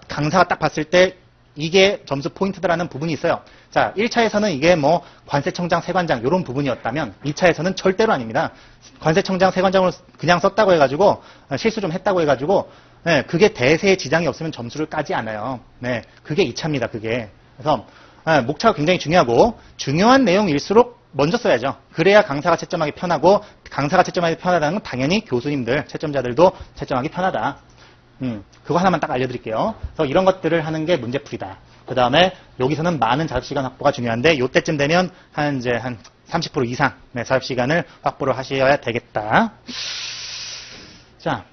강사가 딱 봤을 때 이게 점수 포인트다라는 부분이 있어요. 자, 1차에서는 이게 뭐 관세청장, 세관장 이런 부분이었다면 2차에서는 절대로 아닙니다. 관세청장, 세관장으로 그냥 썼다고 해가지고 실수 좀 했다고 해가지고 네, 그게 대세에 지장이 없으면 점수를 까지 않아요. 네, 그게 2차입니다. 그게. 그래서 목차가 굉장히 중요하고 중요한 내용일수록 먼저 써야죠. 그래야 강사가 채점하기 편하고 강사가 채점하기 편하다는 건 당연히 교수님들, 채점자들도 채점하기 편하다. 그거 하나만 딱 알려드릴게요. 그래서 이런 것들을 하는 게 문제풀이다. 그 다음에 여기서는 많은 자습시간 확보가 중요한데 요때쯤 되면 한 30% 이상 자습시간을 확보를 하셔야 되겠다. 자,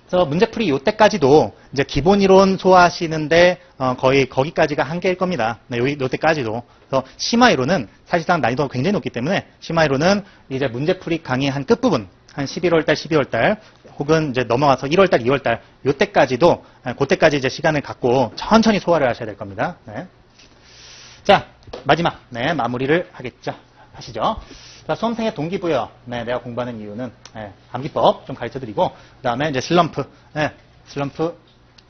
그래서 문제풀이 요때까지도 이제 기본 이론 소화하시는데 거의 거기까지가 한계일 겁니다. 네, 요때까지도. 그래서 심화 이론은 사실상 난이도가 굉장히 높기 때문에 심화 이론은 이제 문제풀이 강의 한 끝부분, 한 11월달, 12월달 혹은 이제 넘어가서 1월달, 2월달 요때까지도 그때까지 이제 시간을 갖고 천천히 소화를 하셔야 될 겁니다. 네. 자, 마지막 마무리를 하시죠. 자, 수험생의 동기부여. 네, 내가 공부하는 이유는 암기법 좀 가르쳐드리고 그 다음에 이제 슬럼프. 슬럼프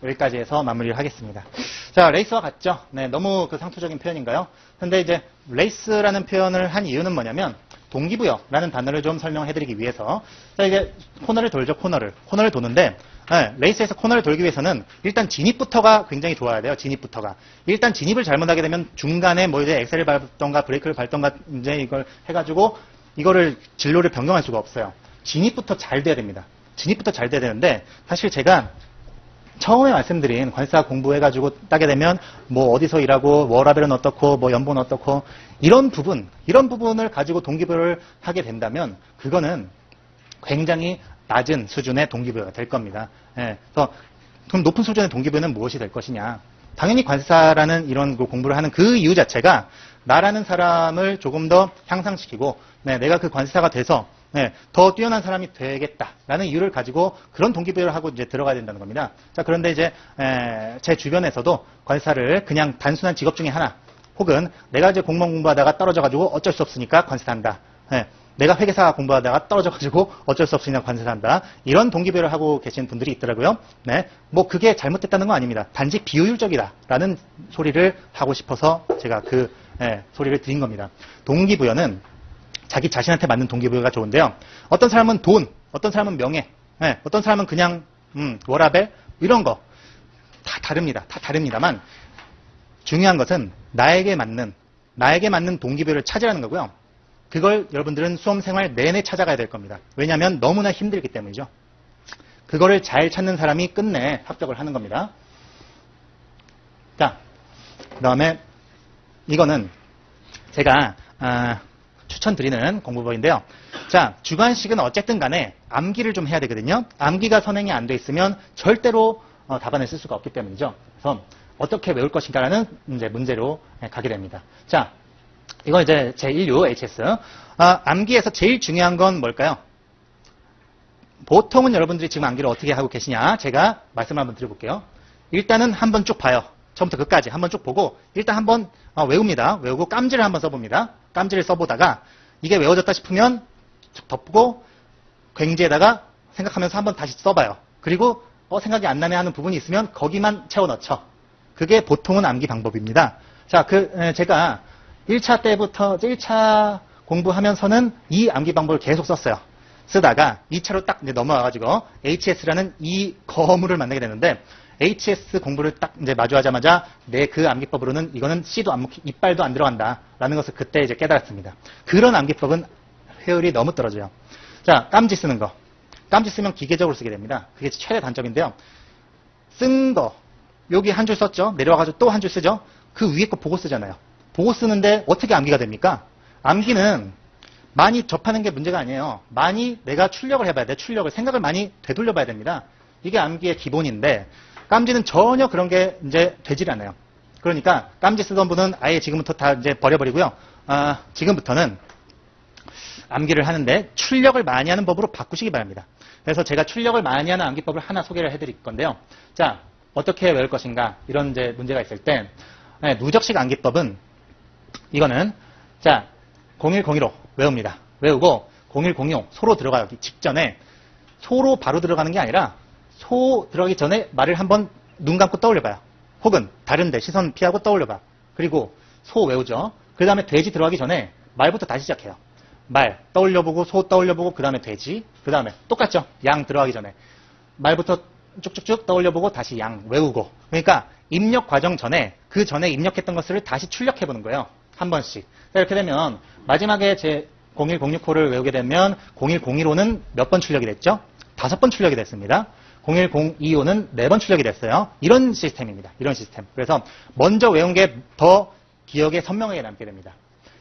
여기까지 해서 마무리를 하겠습니다. 자, 레이스와 같죠? 네, 너무 그 상투적인 표현인가요? 근데 이제 레이스라는 표현을 한 이유는 뭐냐면 동기부여라는 단어를 좀 설명해드리기 위해서. 자, 이제 코너를 돌죠. 코너를 도는데 레이스에서 코너를 돌기 위해서는 일단 진입부터가 굉장히 좋아야 돼요. 진입부터가. 일단 진입을 잘못하게 되면 중간에 뭐 이제 엑셀을 밟던가 브레이크를 밟던가 이제 이걸 해가지고 이거를 진로를 변경할 수가 없어요. 진입부터 잘 돼야 됩니다. 진입부터 잘 돼야 되는데 사실 제가 처음에 말씀드린 관사 공부해가지고 따게 되면 뭐 어디서 일하고 워라벨은 어떻고 뭐 연봉은 어떻고 이런 부분을 가지고 동기부여를 하게 된다면 그거는 굉장히 낮은 수준의 동기부여가 될 겁니다. 그래서 그럼 높은 수준의 동기부여는 무엇이 될 것이냐? 당연히 관사라는 이런 공부를 하는 그 이유 자체가 나라는 사람을 조금 더 향상시키고 내가 그 관사가 돼서 더 뛰어난 사람이 되겠다라는 이유를 가지고 그런 동기부여를 하고 이제 들어가야 된다는 겁니다. 자, 그런데 이제 제 주변에서도 관사를 그냥 단순한 직업 중에 하나, 혹은 내가 이제 공무원 공부하다가 떨어져가지고 어쩔 수 없으니까 관세한다. 내가 회계사 공부하다가 떨어져가지고 어쩔 수 없으니까 관세한다. 이런 동기부여를 하고 계신 분들이 있더라고요. 네, 뭐 그게 잘못됐다는 건 아닙니다. 단지 비효율적이다라는 소리를 하고 싶어서 제가 그 소리를 드린 겁니다. 동기부여는 자기 자신한테 맞는 동기부여가 좋은데요. 어떤 사람은 돈, 어떤 사람은 명예, 어떤 사람은 그냥 워라벨 이런 거 다 다릅니다. 다 다릅니다만 중요한 것은 나에게 맞는 동기부여를 찾으라는 거고요. 그걸 여러분들은 수험생활 내내 찾아가야 될 겁니다. 왜냐하면 너무나 힘들기 때문이죠. 그거를 잘 찾는 사람이 끝내 합격을 하는 겁니다. 자, 그 다음에 이거는 제가 추천드리는 공부법인데요. 자, 주관식은 어쨌든 간에 암기를 좀 해야 되거든요. 암기가 선행이 안 돼 있으면 절대로 답안을 쓸 수가 없기 때문이죠. 그래서 어떻게 외울 것인가라는 이제 문제로 가게 됩니다. 자, 이건 이제 제1류 HS. 암기에서 제일 중요한 건 뭘까요? 보통은 여러분들이 지금 암기를 어떻게 하고 계시냐? 제가 말씀을 한번 드려볼게요. 일단은 한번 쭉 봐요. 처음부터 끝까지 한번 쭉 보고 일단 한번 외웁니다. 외우고 깜지를 한번 써봅니다. 깜지를 써보다가 이게 외워졌다 싶으면 덮고 괭지에다가 생각하면서 한번 다시 써봐요. 그리고 생각이 안 나네 하는 부분이 있으면 거기만 채워 넣죠. 그게 보통은 암기 방법입니다. 자, 제가 1차 때부터 1차 공부하면서는 이 암기 방법을 계속 썼어요. 쓰다가 2차로 딱 이제 넘어와가지고 HS라는 이 거물을 만나게 되는데 HS 공부를 딱 이제 마주하자마자 내 그 암기법으로는 이거는 C도 안 먹히, 이빨도 안 들어간다라는 것을 그때 이제 깨달았습니다. 그런 암기법은 효율이 너무 떨어져요. 자, 깜지 쓰는 거. 깜지 쓰면 기계적으로 쓰게 됩니다. 그게 최대 단점인데요. 쓴 거, 여기 한 줄 썼죠? 내려와가지고 또 한 줄 쓰죠? 그 위에 거 보고 쓰잖아요. 보고 쓰는데 어떻게 암기가 됩니까? 암기는 많이 접하는 게 문제가 아니에요. 많이 내가 출력을 해봐야 돼. 출력을, 생각을 많이 되돌려봐야 됩니다. 이게 암기의 기본인데, 깜지는 전혀 그런 게 이제 되질 않아요. 그러니까 깜지 쓰던 분은 아예 지금부터 다 이제 버려버리고요. 지금부터는 암기를 하는데 출력을 많이 하는 법으로 바꾸시기 바랍니다. 그래서 제가 출력을 많이 하는 암기법을 하나 소개를 해드릴 건데요. 자, 어떻게 외울 것인가 이런 이제 문제가 있을 때 누적식 암기법은 이거는 자 0102로 외웁니다. 외우고 0106 소로 들어가기 직전에 소로 바로 들어가는 게 아니라 소 들어가기 전에 말을 한번 눈 감고 떠올려봐요. 혹은 다른데 시선 피하고 떠올려봐. 그리고 소 외우죠. 그 다음에 돼지 들어가기 전에 말부터 다시 시작해요. 말 떠올려보고 소 떠올려보고 그 다음에 돼지 그 다음에 똑같죠. 양 들어가기 전에 말부터 쭉쭉쭉 떠올려보고 다시 양 외우고 그러니까 입력 과정 전에 그 전에 입력했던 것을 다시 출력해보는 거예요. 한 번씩. 이렇게 되면 마지막에 제 0106호를 외우게 되면 0102호는 몇 번 출력이 됐죠? 5번 출력이 됐습니다. 0102호는 4번 출력이 됐어요. 이런 시스템입니다. 이런 시스템. 그래서 먼저 외운 게 더 기억에 선명하게 남게 됩니다.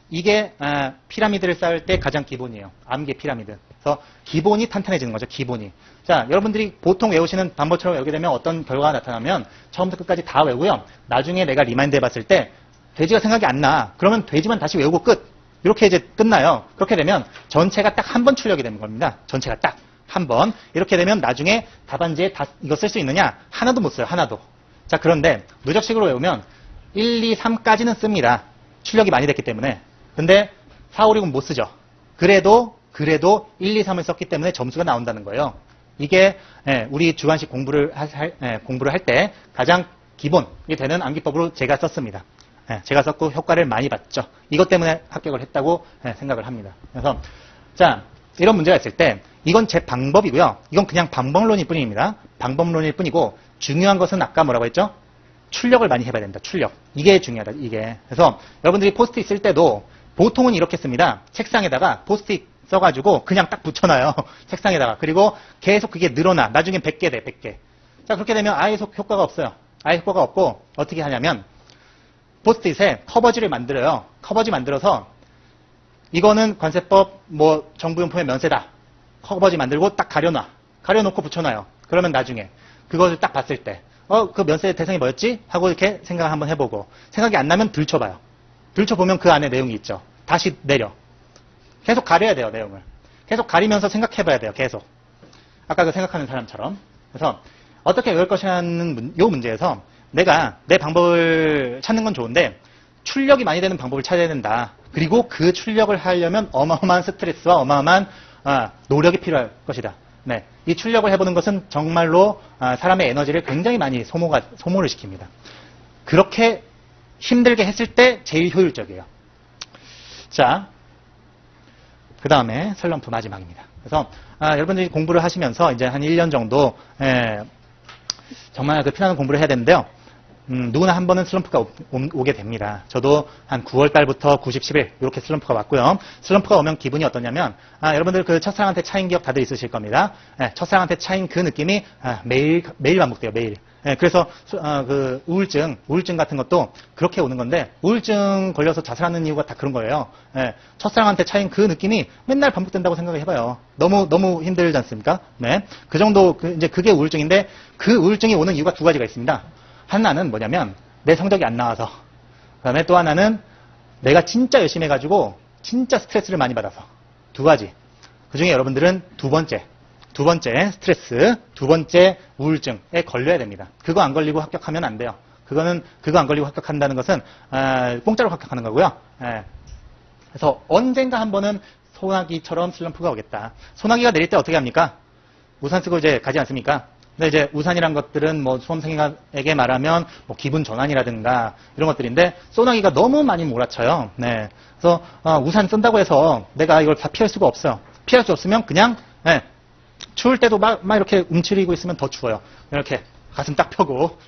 이게 피라미드를 쌓을 때 가장 기본이에요. 암기 피라미드. 그래서 기본이 탄탄해지는 거죠. 기본이. 자, 여러분들이 보통 외우시는 방법처럼 외우게 되면 어떤 결과가 나타나면 처음부터 끝까지 다 외우고요. 나중에 내가 리마인드 해봤을 때 돼지가 생각이 안 나. 그러면 돼지만 다시 외우고 끝. 이렇게 이제 끝나요. 그렇게 되면 전체가 딱 한 번 출력이 되는 겁니다. 전체가 딱 한 번. 이렇게 되면 나중에 답안지에 다 이거 쓸 수 있느냐? 하나도 못 써요. 하나도. 자, 그런데 누적식으로 외우면 1, 2, 3까지는 씁니다. 출력이 많이 됐기 때문에. 근데 4, 5, 6은 못 쓰죠. 그래도 1, 2, 3을 썼기 때문에 점수가 나온다는 거예요. 이게 우리 주관식 공부를 할 때 가장 기본이 되는 암기법으로 제가 썼습니다. 제가 썼고 효과를 많이 봤죠. 이것 때문에 합격을 했다고 생각을 합니다. 그래서 자 이런 문제가 있을 때 이건 제 방법이고요. 이건 그냥 방법론일 뿐입니다. 방법론일 뿐이고 중요한 것은 아까 뭐라고 했죠? 출력을 많이 해봐야 된다. 출력. 이게 중요하다. 이게. 그래서 여러분들이 포스트잇 쓸 때도 보통은 이렇게 씁니다. 책상에다가 포스트잇 써가지고 그냥 딱 붙여놔요. 책상에다가. 그리고 계속 그게 늘어나. 나중엔 100개 돼. 100개. 자 그렇게 되면 아예 효과가 없어요. 아예 효과가 없고 어떻게 하냐면 포스트잇에 커버지를 만들어요. 커버지 만들어서 이거는 관세법 뭐 정부용품의 면세다. 커버지 만들고 딱 가려놔. 가려놓고 붙여놔요. 그러면 나중에 그것을 딱 봤을 때 그 면세 대상이 뭐였지? 하고 이렇게 생각을 한번 해보고 생각이 안 나면 들춰봐요. 들춰보면 그 안에 내용이 있죠. 다시 내려. 계속 가려야 돼요. 내용을. 계속 가리면서 생각해봐야 돼요. 계속. 아까 그 생각하는 사람처럼. 그래서 어떻게 외울 것이라는 이 문제에서 내가 내 방법을 찾는 건 좋은데 출력이 많이 되는 방법을 찾아야 된다. 그리고 그 출력을 하려면 어마어마한 스트레스와 어마어마한 노력이 필요할 것이다. 네, 이 출력을 해보는 것은 정말로 사람의 에너지를 굉장히 많이 소모를 시킵니다. 그렇게 힘들게 했을 때 제일 효율적이에요. 자, 그 다음에 슬럼프 마지막입니다. 그래서 여러분들이 공부를 하시면서 이제 한 1년 정도 정말 그 피나는 공부를 해야 되는데요. 누구나 한 번은 슬럼프가 오게 됩니다. 저도 한 9월 달부터 90, 10일 이렇게 슬럼프가 왔고요. 슬럼프가 오면 기분이 어떠냐면 여러분들 그 첫사랑한테 차인 기억 다들 있으실 겁니다. 첫사랑한테 차인 그 느낌이 매일 반복돼요. 매일. 그래서 그 우울증 같은 것도 그렇게 오는 건데 우울증 걸려서 자살하는 이유가 다 그런 거예요. 첫사랑한테 차인 그 느낌이 맨날 반복된다고 생각을 해봐요. 너무 힘들지 않습니까? 네, 그 정도 이제 그게 우울증인데 그 우울증이 오는 이유가 두 가지가 있습니다. 하나는 뭐냐면 내 성적이 안 나와서 그다음에 또 하나는 내가 진짜 열심히 해가지고 진짜 스트레스를 많이 받아서 두 가지. 그중에 여러분들은 두 번째 스트레스, 두 번째 우울증에 걸려야 됩니다. 그거 안 걸리고 합격하면 안 돼요. 그거 안 걸리고 합격한다는 것은 공짜로 합격하는 거고요. 그래서 언젠가 한 번은 소나기처럼 슬럼프가 오겠다. 소나기가 내릴 때 어떻게 합니까? 우산 쓰고 이제 가지 않습니까? 근데 이제 우산이란 것들은 뭐 수험생에게 말하면 뭐 기분 전환이라든가 이런 것들인데 소나기가 너무 많이 몰아쳐요. 네. 그래서 우산 쓴다고 해서 내가 이걸 다 피할 수가 없어요. 피할 수 없으면 그냥 추울 때도 막 이렇게 움츠리고 있으면 더 추워요. 이렇게 가슴 딱 펴고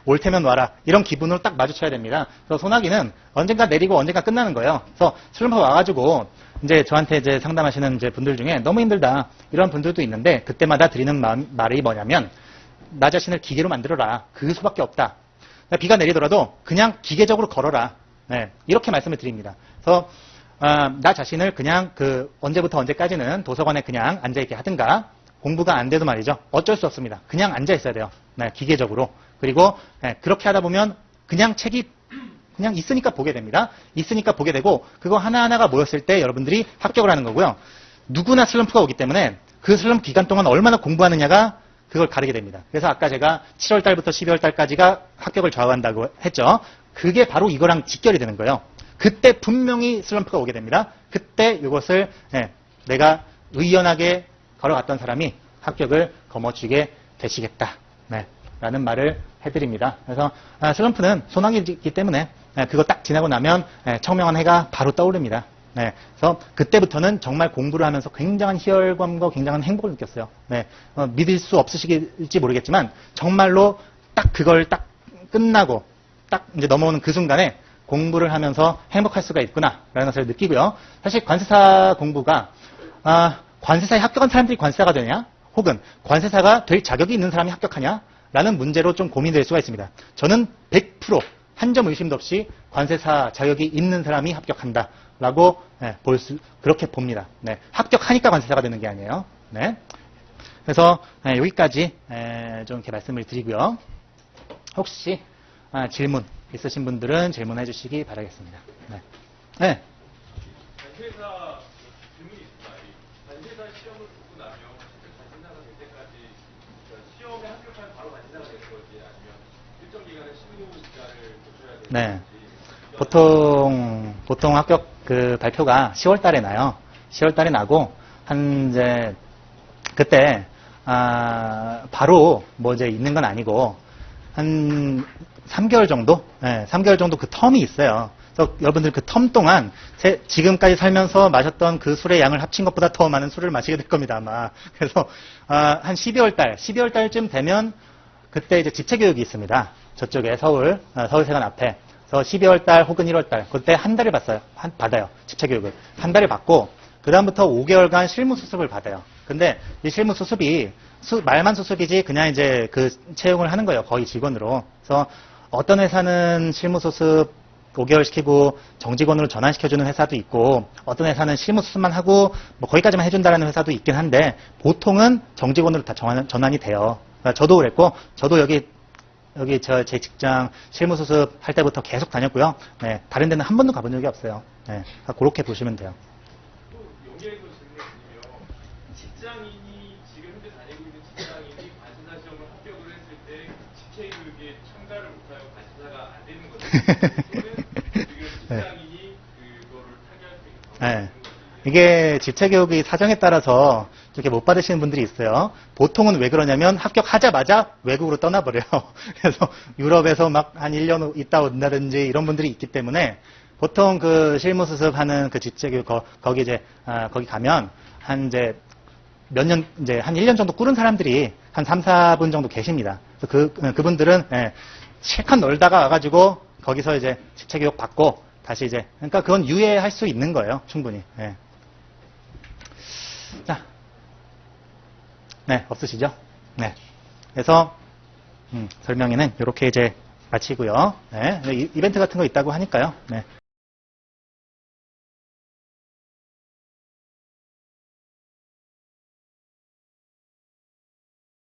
올 테면 와라 이런 기분으로 딱 마주쳐야 됩니다. 그래서 소나기는 언젠가 내리고 언젠가 끝나는 거예요. 그래서 슬럼프 와가지고 이제 저한테 이제 상담하시는 이제 분들 중에 너무 힘들다 이런 분들도 있는데 그때마다 드리는 말이 뭐냐면 나 자신을 기계로 만들어라. 그 수밖에 없다. 비가 내리더라도 그냥 기계적으로 걸어라. 이렇게 말씀을 드립니다. 그래서 나 자신을 그냥 언제부터 언제까지는 도서관에 그냥 앉아있게 하든가 공부가 안 돼도 말이죠. 어쩔 수 없습니다. 그냥 앉아있어야 돼요. 기계적으로. 그리고 그렇게 하다 보면 그냥 책이 그냥 있으니까 보게 됩니다. 있으니까 보게 되고 그거 하나하나가 모였을 때 여러분들이 합격을 하는 거고요. 누구나 슬럼프가 오기 때문에 그 슬럼프 기간 동안 얼마나 공부하느냐가 그걸 가르게 됩니다. 그래서 아까 제가 7월 달부터 12월 달까지가 합격을 좌우한다고 했죠. 그게 바로 이거랑 직결이 되는 거예요. 그때 분명히 슬럼프가 오게 됩니다. 그때 이것을 내가 의연하게 걸어갔던 사람이 합격을 거머쥐게 되시겠다. 라는 말을 해드립니다. 그래서 슬럼프는 소나기이기 때문에 그거 딱 지나고 나면 청명한 해가 바로 떠오릅니다. 그래서 그때부터는 정말 공부를 하면서 굉장한 희열감과 굉장한 행복을 느꼈어요. 믿을 수 없으시길지 모르겠지만 정말로 딱 그걸 딱 끝나고 딱 이제 넘어오는 그 순간에 공부를 하면서 행복할 수가 있구나라는 것을 느끼고요. 사실 관세사 공부가 관세사에 합격한 사람들이 관세사가 되냐? 혹은 관세사가 될 자격이 있는 사람이 합격하냐? 라는 문제로 좀 고민될 수가 있습니다. 저는 100% 한 점 의심도 없이 관세사 자격이 있는 사람이 합격한다라고 그렇게 봅니다. 합격하니까 관세사가 되는 게 아니에요. 그래서 여기까지 좀 이렇게 말씀을 드리고요. 혹시 질문 있으신 분들은 질문해 주시기 바라겠습니다. 관세사 질문이 있습니다. 관세사 시험을 보고 나면 관세사가 될 때까지 시험에 합격하면 바로 관세사가 되는 건지 아니면 일정 기간의 실무 기간을 거쳐야 되는 건지. 보통 합격 발표가 10월 달에 나요. 10월 달에 나고 이제 그때 바로 뭐 이제 있는 건 아니고 한 3개월 정도? 3개월 정도 그 텀이 있어요. 그래서 여러분들 그 텀 동안 지금까지 살면서 마셨던 그 술의 양을 합친 것보다 더 많은 술을 마시게 될 겁니다, 아마. 그래서 한 12월 달쯤 되면 그때 이제 집체교육이 있습니다. 저쪽에 서울세관 앞에. 그래서 12월 달 혹은 1월 달 그때 한 달을 받아요. 집체교육을. 한 달을 받고 그다음부터 5개월간 실무 수습을 받아요. 근데 이 실무 수습이 말만 수습이지 그냥 이제 채용을 하는 거예요. 거의 직원으로. 그래서 어떤 회사는 실무 수습 5개월 시키고 정직원으로 전환시켜주는 회사도 있고 어떤 회사는 실무 수습만 하고 뭐 거기까지만 해준다는 회사도 있긴 한데 보통은 정직원으로 다 전환이 돼요. 그러니까 저도 그랬고 저도 여기 제 직장 실무 수습 할 때부터 계속 다녔고요. 다른 데는 한 번도 가본 적이 없어요. 그렇게 보시면 돼요. 또 연계해서 질문을 드리면 직장인이 지금 현재 다니고 있는 직장인이 관세사 시험을 합격을 했을 때 집체교육에 참가를 못하면 관세사가 안 되는 거죠. 또는 지금 직장인이 그거를 타개할 수 있는 방법이 있는 거지. 이게 집체교육이 사정에 따라서 이렇게 못 받으시는 분들이 있어요. 보통은 왜 그러냐면 합격하자마자 외국으로 떠나버려요. 그래서 유럽에서 막 한 1년 있다 온다든지 이런 분들이 있기 때문에 보통 그 실무 수습하는 그 집체교육 거기 거기 가면 한 이제 몇 년 이제 한 1년 정도 꾸른 사람들이 한 3, 4분 정도 계십니다. 그래서 그분들은 실컷 놀다가 와가지고 거기서 이제 집체교육 받고 다시 그러니까 그건 유예할 수 있는 거예요. 충분히. 자. 없으시죠? 그래서, 설명회는 이렇게 마치고요. 이벤트 같은 거 있다고 하니까요.